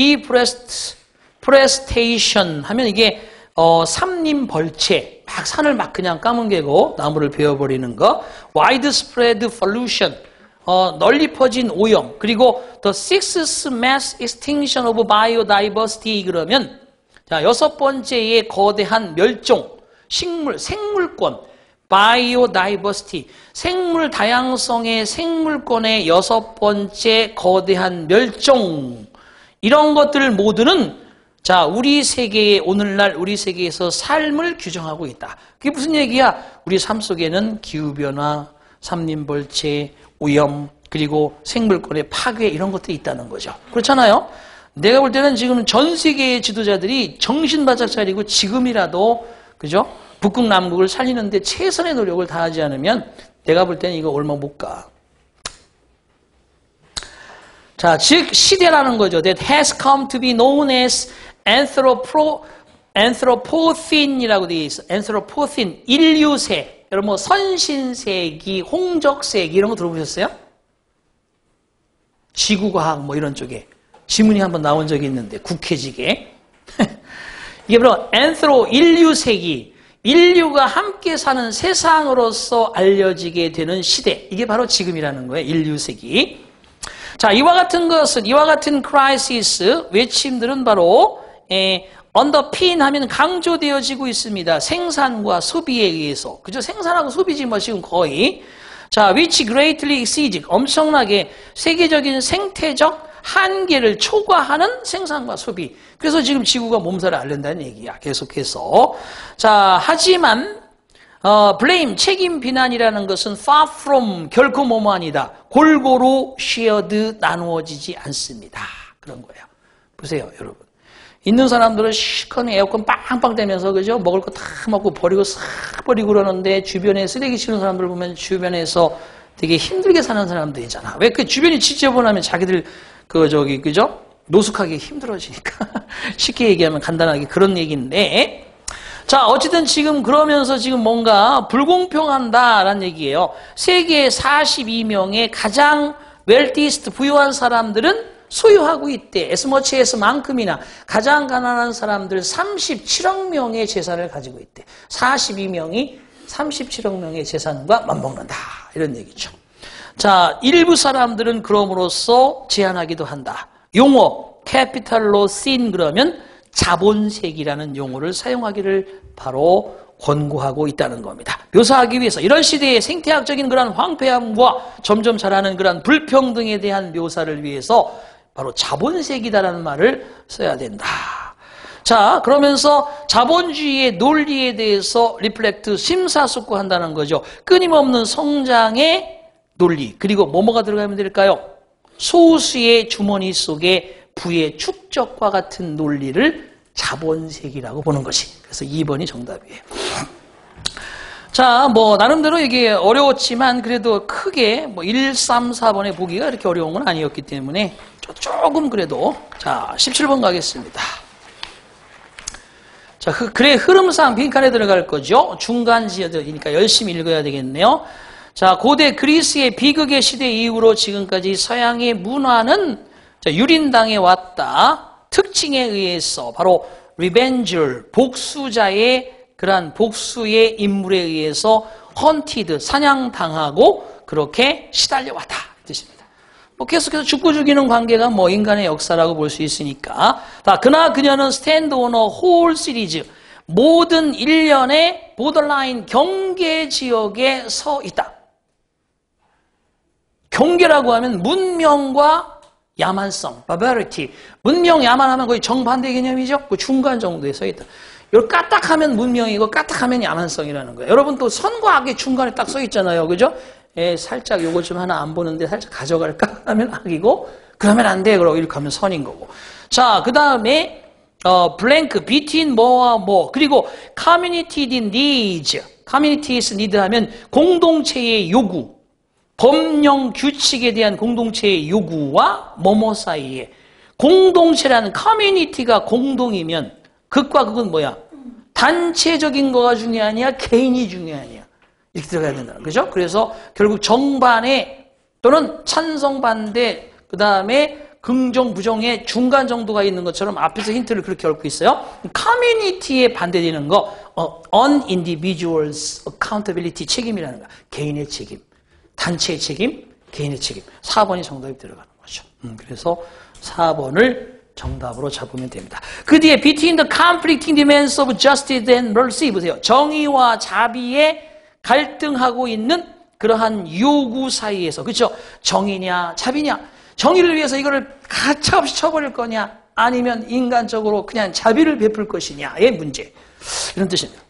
deforestation 하면 이게 삼림벌채, 막 산을 막 그냥 까뭉개고 나무를 베어버리는 거, widespread pollution, 널리 퍼진 오염, 그리고 the sixth mass extinction of biodiversity 그러면 자, 6번째의 거대한 멸종, 생물권, biodiversity, 생물 다양성의 생물권의 6번째 거대한 멸종, 이런 것들 모두는 자, 우리 세계의 오늘날 우리 세계에서 삶을 규정하고 있다. 그게 무슨 얘기야? 우리 삶 속에는 기후변화, 삼림벌채, 오염, 그리고 생물권의 파괴 이런 것들이 있다는 거죠. 그렇잖아요? 내가 볼 때는 지금 전 세계의 지도자들이 정신 바짝 차리고 지금이라도, 그죠? 북극 남극을 살리는데 최선의 노력을 다하지 않으면 내가 볼 때는 이거 얼마 못 가. 자, 즉 시대라는 거죠. That has come to be known as Anthropocene이라고 되어 있어. Anthropocene, 인류세. 여러분 뭐 선신세기, 홍적세기 이런 거 들어보셨어요? 지구과학 뭐 이런 쪽에 지문이 한번 나온 적이 있는데 국회직에 이게 바로 엔스로 인류세기, 인류가 함께 사는 세상으로서 알려지게 되는 시대, 이게 바로 지금이라는 거예요. 인류세기. 자, 이와 같은 크라이시스 외침들은 바로 언더핀 하면 강조되어지고 있습니다. 생산과 소비에 의해서. 그죠? 생산하고 소비지 뭐 지금 거의. 자, which greatly exceeds, 엄청나게 세계적인 생태적 한계를 초과하는 생산과 소비. 그래서 지금 지구가 몸살을 앓는다는 얘기야. 계속해서. 자, 하지만 blame, 책임 비난이라는 것은 far from, 결코 뭐뭐 아니다. 골고루 shared, 나누어지지 않습니다. 그런 거예요. 보세요, 여러분. 있는 사람들은 시커먼 에어컨 빵빵 대면서, 그죠? 먹을 거 다 먹고 버리고 싹 버리고 그러는데, 주변에 쓰레기 치우는 사람들 보면 주변에서 되게 힘들게 사는 사람들이잖아. 왜 그 주변이 지저분하면 자기들 그죠? 노숙하기 힘들어지니까. 쉽게 얘기하면 간단하게 그런 얘기인데, 자, 어쨌든 지금 그러면서 지금 뭔가 불공평한다라는 얘기예요. 세계 42명의 가장 웰티스트, 부유한 사람들은 소유하고 있대. 에스머치에서만큼이나 가장 가난한 사람들 37억 명의 재산을 가지고 있대. 42명이 37억 명의 재산과 맞먹는다. 이런 얘기죠. 자, 일부 사람들은 그럼으로써 제한하기도 한다. 용어, 캐피탈로 쓴 그러면 자본색이라는 용어를 사용하기를 바로 권고하고 있다는 겁니다. 묘사하기 위해서 이런 시대의 생태학적인 그런 황폐함과 점점 자라는 그런 불평등에 대한 묘사를 위해서 바로 자본색이다라는 말을 써야 된다. 자, 그러면서 자본주의의 논리에 대해서 리플렉트, 심사숙고한다는 거죠. 끊임없는 성장의 논리, 그리고 뭐가 들어가면 될까요? 소수의 주머니 속에 부의 축적과 같은 논리를 자본색이라고 보는 것이. 그래서 2번이 정답이에요. 자, 뭐 나름대로 이게 어려웠지만 그래도 크게 1, 3, 4번에 보기가 이렇게 어려운 건 아니었기 때문에 조금 그래도. 자, 17번 가겠습니다. 자, 글의 흐름상 빈칸에 들어갈 거죠. 중간 지어드니까 열심히 읽어야 되겠네요. 자, 고대 그리스의 비극의 시대 이후로 지금까지 서양의 문화는 유린당해 왔다. 특징에 의해서 바로 리벤저, 복수자의 그러한 복수의 인물에 의해서 헌티드, 사냥당하고 그렇게 시달려 왔다. 뜻입니다. 계속해서 죽고 죽이는 관계가 인간의 역사라고 볼 수 있으니까. 자, 그나 그녀는 스탠드 오너 홀 시리즈, 모든 일련의 보더라인 경계 지역에 서 있다. 경계라고 하면 문명과 야만성, barbarity. 문명, 야만하면 거의 정반대 개념이죠. 그 중간 정도에 서 있다. 이걸 까딱하면 문명이고 까딱하면 야만성이라는 거예요. 여러분 또 선과 악의 중간에 딱 서 있잖아요. 그죠? 살짝 요거 좀 하나 안 보는데 살짝 가져갈까 하면 악이고, 그러면 안 돼. 그러고 이렇게 하면 선인 거고. 자, 그 다음에 블랭크, between 뭐와 뭐, 그리고 community needs. communities need 하면 공동체의 요구. 법령 규칙에 대한 공동체의 요구와 뭐뭐 사이에, 공동체라는 커뮤니티가 공동이면 극과 극은 뭐야? 단체적인 거가 중요하냐, 개인이 중요하냐, 이렇게 들어가야 된다는 거죠. 그래서 결국 정반에 또는 찬성 반대, 그 다음에 긍정 부정의 중간 정도가 있는 것처럼 앞에서 힌트를 그렇게 얽고 있어요. 커뮤니티에 반대되는 거, on individuals accountability, 책임이라는 거, 개인의 책임. 단체의 책임, 개인의 책임. 4번이 정답이 들어가는 거죠. 그래서 4번을 정답으로 잡으면 됩니다. 그 뒤에 between the conflicting demands of justice and mercy, 보세요. 정의와 자비에 갈등하고 있는 그러한 요구 사이에서, 그렇죠? 정의냐 자비냐. 정의를 위해서 이거를 가차없이 쳐버릴 거냐, 아니면 인간적으로 그냥 자비를 베풀 것이냐의 문제. 이런 뜻입니다.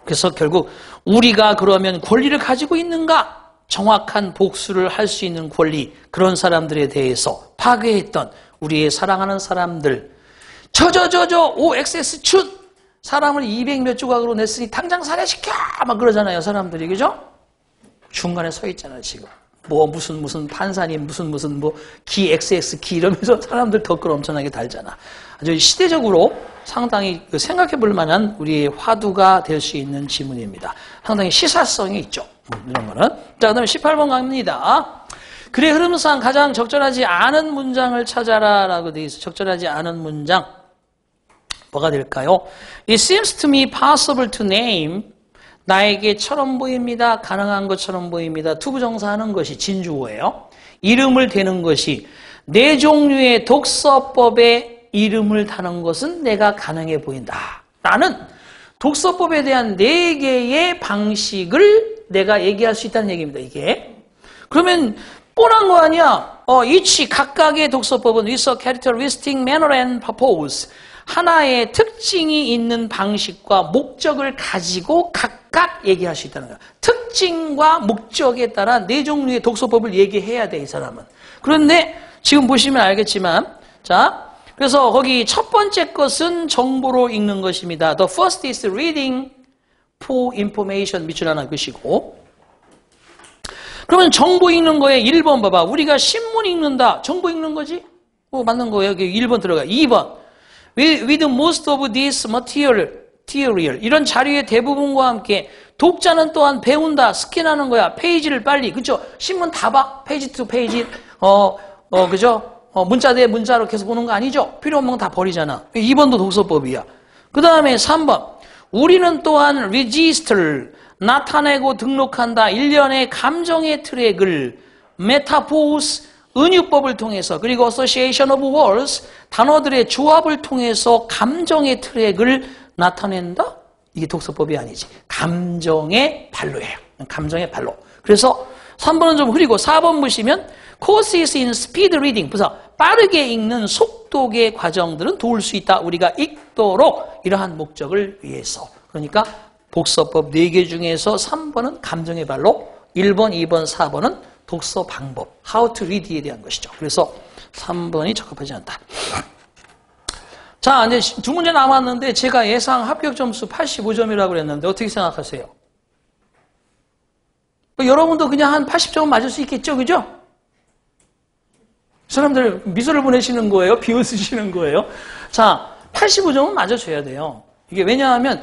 그래서 결국 우리가 그러면 권리를 가지고 있는가? 정확한 복수를 할 수 있는 권리, 그런 사람들에 대해서 파괴했던 우리의 사랑하는 사람들, OXS 춘 사람을 200몇 조각으로 냈으니 당장 살해시켜 막 그러잖아요, 사람들이. 그죠? 중간에 서 있잖아요, 지금. 무슨 판사님, 무슨 기 XX 기 이러면서 사람들 덧글 엄청나게 달잖아. 아주 시대적으로 상당히 생각해 볼 만한 우리의 화두가 될 수 있는 지문입니다. 상당히 시사성이 있죠. 이런 거는. 자, 그 다음에 18번 갑니다. 글의 흐름상 가장 적절하지 않은 문장을 찾아라 라고 되어 있어요. 적절하지 않은 문장. 뭐가 될까요? It seems to me possible to name. 나에게처럼 보입니다. 가능한 것처럼 보입니다. 투부정사하는 것이 진주어예요. 이름을 대는 것이 네 종류의 독서법에 이름을 다는 것은 내가 가능해 보인다. 나는 독서법에 대한 4개의 방식을 내가 얘기할 수 있다는 얘기입니다. 이게. 그러면 뻔한 거 아니야. each 각각의 독서법은 with a characteristic manner and purpose. 하나의 특징이 있는 방식과 목적을 가지고 각각 얘기할 수 있다는 거야. 특징과 목적에 따라 4종류의 독서법을 얘기해야 돼, 이 사람은. 그런데 지금 보시면 알겠지만, 자, 그래서 거기 첫 번째 것은 정보로 읽는 것입니다. The first is reading for information. 밑줄 하나 그시고. 그러면 정보 읽는 거에 1번 봐봐. 우리가 신문 읽는다. 정보 읽는 거지? 맞는 거예요. 여기 1번 들어가. 2번. With most of this material. 이런 자료의 대부분과 함께 독자는 또한 배운다. 스캔하는 거야. 페이지를 빨리. 그쵸? 신문 다 봐. 페이지 투 페이지. 그죠? 문자 대 문자로 계속 보는 거 아니죠? 필요 없는 건 다 버리잖아. 2번도 독서법이야. 그 다음에 3번. 우리는 또한 register. 나타내고 등록한다. 일련의 감정의 트랙을 metaphors. 은유법을 통해서 그리고 association of words. 단어들의 조합을 통해서 감정의 트랙을 나타낸다? 이게 독서법이 아니지. 감정의 발로예요. 감정의 발로. 그래서 3번은 좀 흐리고 4번 보시면 courses in speed reading. 그래서 빠르게 읽는 속독의 과정들은 도울 수 있다. 우리가 읽도록 이러한 목적을 위해서. 그러니까 독서법 4개 중에서 3번은 감정의 발로, 1번, 2번, 4번은 독서 방법, how to read에 대한 것이죠. 그래서 3번이 적합하지 않다. 자, 이제 2문제 남았는데 제가 예상 합격 점수 85점이라고 그랬는데 어떻게 생각하세요? 여러분도 그냥 한 80점은 맞을 수 있겠죠, 그죠? 사람들 미소를 보내시는 거예요? 비웃으시는 거예요? 자, 85점은 맞아줘야 돼요. 이게 왜냐하면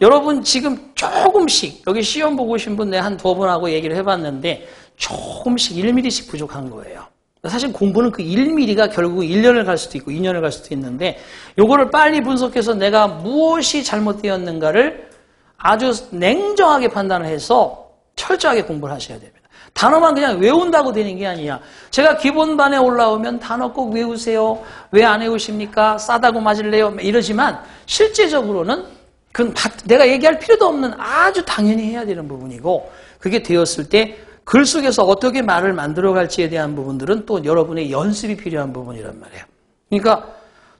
여러분 지금 조금씩 여기 시험 보고 오신 분 내가 한 2번하고 얘기를 해봤는데 조금씩 1mm씩 부족한 거예요. 사실 공부는 그 1mm가 결국 1년을 갈 수도 있고 2년을 갈 수도 있는데 요거를 빨리 분석해서 내가 무엇이 잘못되었는가를 아주 냉정하게 판단을 해서 철저하게 공부를 하셔야 됩니다. 단어만 그냥 외운다고 되는 게 아니야. 제가 기본반에 올라오면 단어 꼭 외우세요. 왜 안 외우십니까? 싸다고 맞을래요? 이러지만 실제적으로는 그건 내가 얘기할 필요도 없는 아주 당연히 해야 되는 부분이고 그게 되었을 때 글 속에서 어떻게 말을 만들어갈지에 대한 부분들은 또 여러분의 연습이 필요한 부분이란 말이에요. 그러니까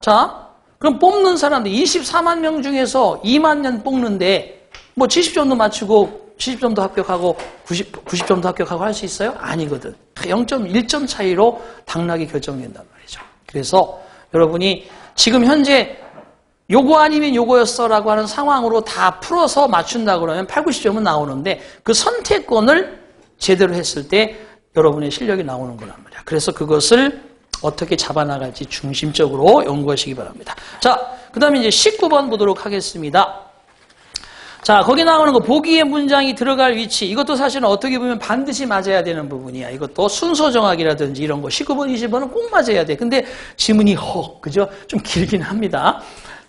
자 그럼 뽑는 사람들 24만 명 중에서 2만 년 뽑는데 뭐 70점도 맞추고 70점도 합격하고 90점도 합격하고 할 수 있어요? 아니거든. 0.1점 차이로 당락이 결정된단 말이죠. 그래서 여러분이 지금 현재 요거 아니면 요거였어 라고 하는 상황으로 다 풀어서 맞춘다 그러면 8, 90점은 나오는데 그 선택권을 제대로 했을 때 여러분의 실력이 나오는 거란 말이야. 그래서 그것을 어떻게 잡아나갈지 중심적으로 연구하시기 바랍니다. 자, 그 다음에 이제 19번 보도록 하겠습니다. 자, 거기 나오는 거 보기의 문장이 들어갈 위치. 이것도 사실은 어떻게 보면 반드시 맞아야 되는 부분이야. 이것도 순서 정하기라든지 이런 거 19번, 20번은 꼭 맞아야 돼. 근데 지문이 그죠? 좀 길긴 합니다.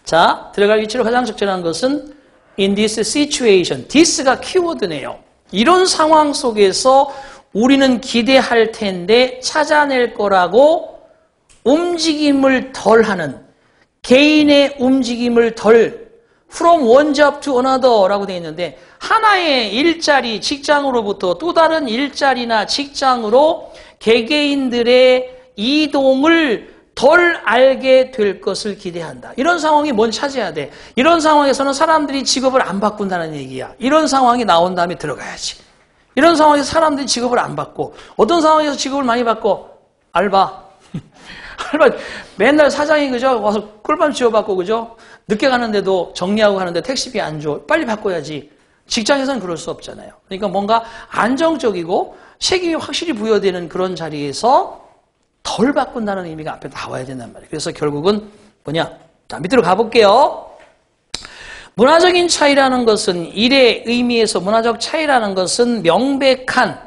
자, 들어갈 위치로 가장 적절한 것은 in this situation. this가 키워드네요. 이런 상황 속에서 우리는 기대할 텐데 찾아낼 거라고 움직임을 덜 하는 개인의 움직임을 덜 from one job to another 라고 되어 있는데 하나의 일자리, 직장으로부터 또 다른 일자리나 직장으로 개개인들의 이동을 덜 알게 될 것을 기대한다. 이런 상황이 뭔지 찾아야 돼. 이런 상황에서는 사람들이 직업을 안 바꾼다는 얘기야. 이런 상황이 나온 다음에 들어가야지. 이런 상황에서 사람들이 직업을 안 바꿔. 어떤 상황에서 직업을 많이 바꿔? 알바. 알바. 맨날 사장이 그죠? 와서 꿀밤 쥐어받고 그죠? 늦게 가는데도 정리하고 가는데 택시비 안 줘. 빨리 바꿔야지. 직장에서는 그럴 수 없잖아요. 그러니까 뭔가 안정적이고 책임이 확실히 부여되는 그런 자리에서 덜 바꾼다는 의미가 앞에 나와야 된단 말이에요. 그래서 결국은 뭐냐? 자, 밑으로 가볼게요. 문화적인 차이라는 것은 일의 의미에서 문화적 차이라는 것은 명백한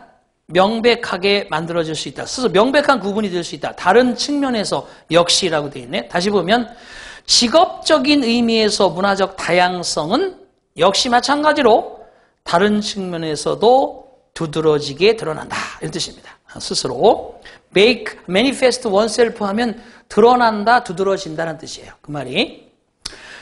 명백하게 만들어질 수 있다. 스스로 명백한 구분이 될 수 있다. 다른 측면에서 역시라고 되어 있네. 다시 보면 직업적인 의미에서 문화적 다양성은 역시 마찬가지로 다른 측면에서도 두드러지게 드러난다. 이런 뜻입니다. 스스로 make, manifest oneself 하면 드러난다, 두드러진다는 뜻이에요. 그 말이.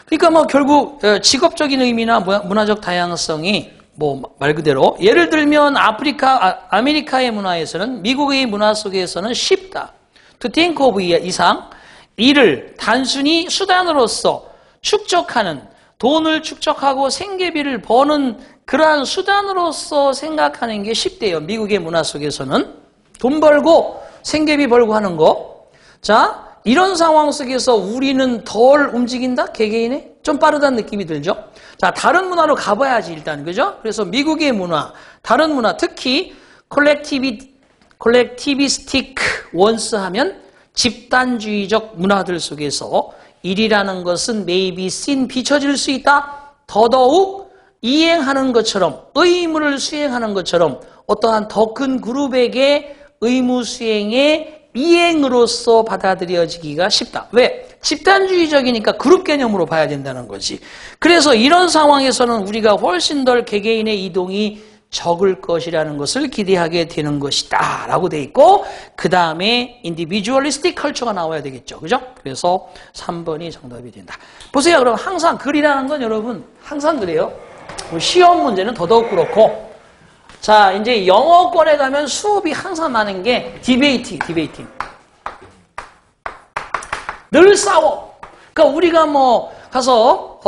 그러니까 뭐 결국 직업적인 의미나 문화적 다양성이 뭐 말 그대로 예를 들면 아메리카의 문화에서는 미국의 문화 속에서는 쉽다. To think of 이상 이를 단순히 수단으로서 축적하는 돈을 축적하고 생계비를 버는 그러한 수단으로서 생각하는 게 쉽대요. 미국의 문화 속에서는 돈 벌고 생계비 벌고 하는 거. 자, 이런 상황 속에서 우리는 덜 움직인다? 개개인의? 좀 빠르다는 느낌이 들죠? 자, 다른 문화로 가봐야지 일단, 그죠? 그래서 미국의 문화, 다른 문화, 특히 콜렉티비스틱 원스 하면 집단주의적 문화들 속에서 일이라는 것은 maybe seen, 비춰질 수 있다? 더더욱 이행하는 것처럼, 의무를 수행하는 것처럼 어떠한 더 큰 그룹에게 의무 수행의 이행으로서 받아들여지기가 쉽다. 왜? 집단주의적이니까 그룹 개념으로 봐야 된다는 거지. 그래서 이런 상황에서는 우리가 훨씬 더 개개인의 이동이 적을 것이라는 것을 기대하게 되는 것이다 라고 돼 있고, 그 다음에 individualistic culture가 나와야 되겠죠. 그죠? 그래서 3번이 정답이 된다. 보세요. 그럼 항상 글이라는 건 여러분 항상 그래요. 시험 문제는 더더욱 그렇고, 자, 이제 영어권에 가면 수업이 항상 많은 게 디베이팅. 늘 싸워. 그러니까 우리가 뭐 가서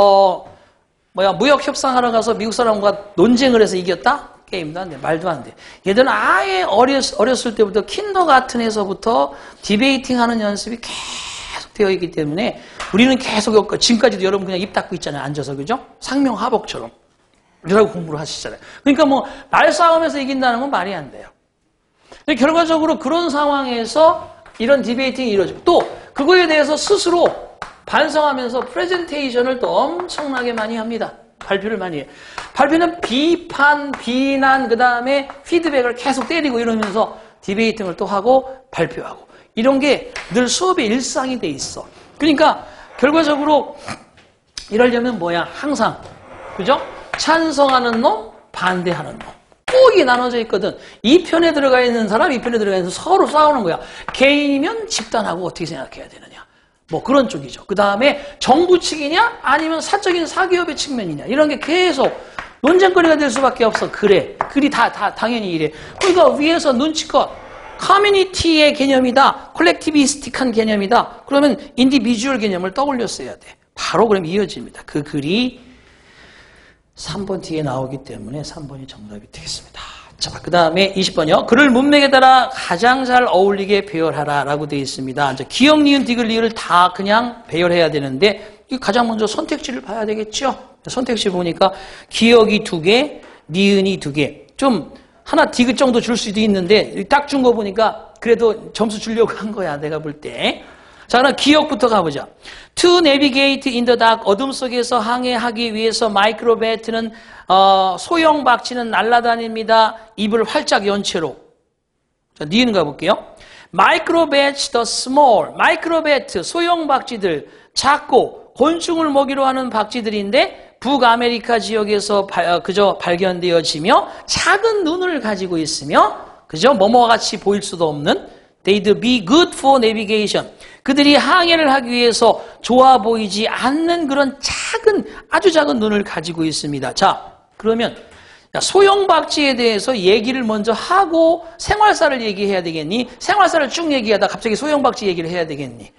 무역 협상하러 가서 미국 사람과 논쟁을 해서 이겼다? 게임도 안 돼. 말도 안 돼. 얘들은 아예 어렸을 때부터 킨더가튼에서부터 디베이팅 하는 연습이 계속 되어 있기 때문에 우리는 계속 지금까지도 여러분 그냥 입 닫고 있잖아요. 앉아서. 그죠? 상명하복처럼. 이라고 공부를 하시잖아요. 그러니까 뭐 말싸움에서 이긴다는 건 말이 안 돼요. 근데 결과적으로 그런 상황에서 이런 디베이팅이 이루어지고, 또 그거에 대해서 스스로 반성하면서 프레젠테이션을 또 엄청나게 많이 합니다. 발표를 많이 해요. 발표는 비판, 비난, 그 다음에 피드백을 계속 때리고 이러면서 디베이팅을 또 하고 발표하고, 이런 게 늘 수업의 일상이 돼 있어. 그러니까 결과적으로 이러려면 뭐야? 항상, 그죠? 찬성하는 놈, 반대하는 놈. 꼭 나눠져 있거든. 이 편에 들어가 있는 사람, 이 편에 들어가 있는 사람 서로 싸우는 거야. 개인이면 집단하고 어떻게 생각해야 되느냐. 뭐 그런 쪽이죠. 그 다음에 정부 측이냐 아니면 사적인 사기업의 측면이냐. 이런 게 계속 논쟁거리가 될 수밖에 없어. 그래. 글이 다 당연히 이래. 그러니까 위에서 눈치껏 커뮤니티의 개념이다. 콜렉티비스틱한 개념이다. 그러면 인디비주얼 개념을 떠올렸어야 돼. 바로 그럼 이어집니다. 그 글이 3번 뒤에 나오기 때문에 3번이 정답이 되겠습니다. 자, 그 다음에 20번이요. 글을 문맥에 따라 가장 잘 어울리게 배열하라 라고 되어 있습니다. 이제 기역, 니은, 디귿, 리을 다 그냥 배열해야 되는데, 가장 먼저 선택지를 봐야 되겠죠. 선택지 보니까 기역이 2개, 니은이 2개. 좀 하나 디귿 정도 줄 수도 있는데 딱 준 거 보니까 그래도 점수 주려고 한 거야, 내가 볼 때. 자, 그럼 기억부터 가보자. To navigate in the dark, 어둠 속에서 항해하기 위해서 마이크로베트는 소형 박쥐는 날아다닙니다. 입을 활짝 연 채로. 자, 니은 가볼게요. 마이크로베트 the small, 마이크로베트 소형 박쥐들, 작고 곤충을 먹이로 하는 박쥐들인데 북아메리카 지역에서 그저 발견되어지며 작은 눈을 가지고 있으며 그저 뭐뭐와 같이 보일 수도 없는 they'd be good for navigation. 그들이 항해를 하기 위해서 좋아 보이지 않는 그런 작은, 아주 작은 눈을 가지고 있습니다. 자, 그러면 소형 박쥐에 대해서 얘기를 먼저 하고 생활사를 얘기해야 되겠니? 생활사를 쭉 얘기하다 갑자기 소형 박쥐 얘기를 해야 되겠니?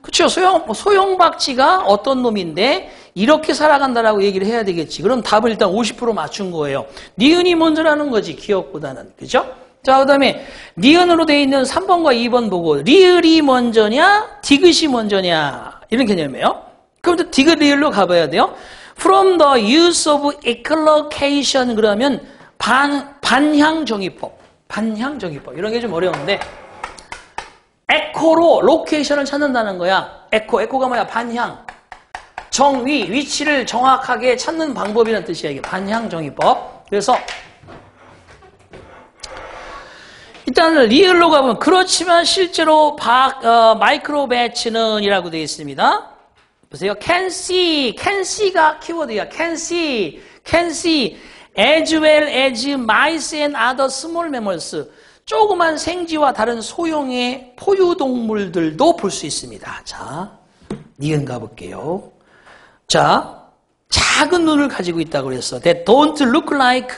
그렇죠. 소형 박쥐가 어떤 놈인데 이렇게 살아간다라고 얘기를 해야 되겠지. 그럼 답을 일단 50% 맞춘 거예요. 니은이 먼저라는 거지, 기억보다는. 그죠? 자, 그 다음에 니은으로 되어 있는 3번과 2번 보고 리을이 먼저냐 디귿이 먼저냐 이런 개념이에요. 그럼 또 디귿 리을로 가봐야 돼요. From the use of echolocation 그러면 반향정의법 이런 게 좀 어려운데 에코로 로케이션을 찾는다는 거야. 에코가 뭐야? 반향. 정위, 위치를 정확하게 찾는 방법이라는 뜻이야. 이게 반향정의법. 그래서 일단 리얼로 가보면 그렇지만 실제로 마이크로 배치는 이라고 되어 있습니다. 보세요. can see가 키워드야. can see as well as mice and other small mammals. 조그만 생쥐와 다른 소형의 포유동물들도 볼 수 있습니다. 자, 니은 가볼게요. 자, 작은 눈을 가지고 있다고 그랬어. That don't look like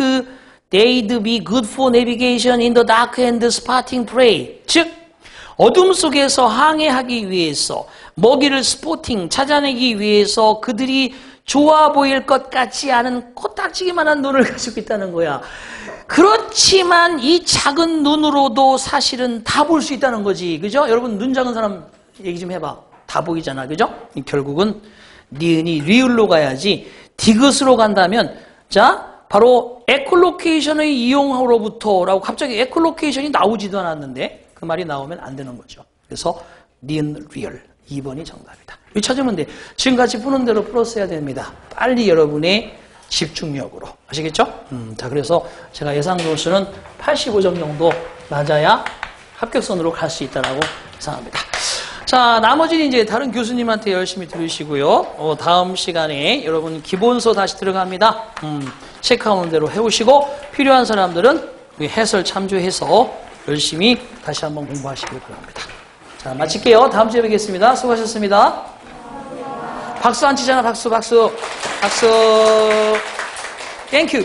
they'd be good for navigation in the dark and spotting prey. 즉, 어둠 속에서 항해하기 위해서 먹이를 스포팅, 찾아내기 위해서 그들이 좋아 보일 것 같지 않은 코딱지기만한 눈을 가지고 있다는 거야. 그렇지만 이 작은 눈으로도 사실은 다 볼 수 있다는 거지. 그죠? 여러분 눈 작은 사람 얘기 좀 해봐. 다 보이잖아. 그죠? 결국은 니은이 리을로 가야지. 디귿으로 간다면 자 바로 에콜로케이션을 이용으로부터라고 갑자기 에콜로케이션이 나오지도 않았는데 그 말이 나오면 안 되는 거죠. 그래서 니은 리을 2번이 정답이다. 이거 찾으면 돼. 지금같이 푸는 대로 풀었어야 됩니다. 빨리 여러분의 집중력으로. 아시겠죠? 자, 그래서 제가 예상 점수는 85점 정도 맞아야 합격선으로 갈 수 있다라고 예상합니다. 자, 나머지는 이제 다른 교수님한테 열심히 들으시고요. 다음 시간에 여러분 기본서 다시 들어갑니다. 체크하는 대로 해오시고 필요한 사람들은 해설 참조해서 열심히 다시 한번 공부하시길 바랍니다. 자, 마칠게요. 다음 주에 뵙겠습니다. 수고하셨습니다. 박수 안 치잖아. 박수. 땡큐.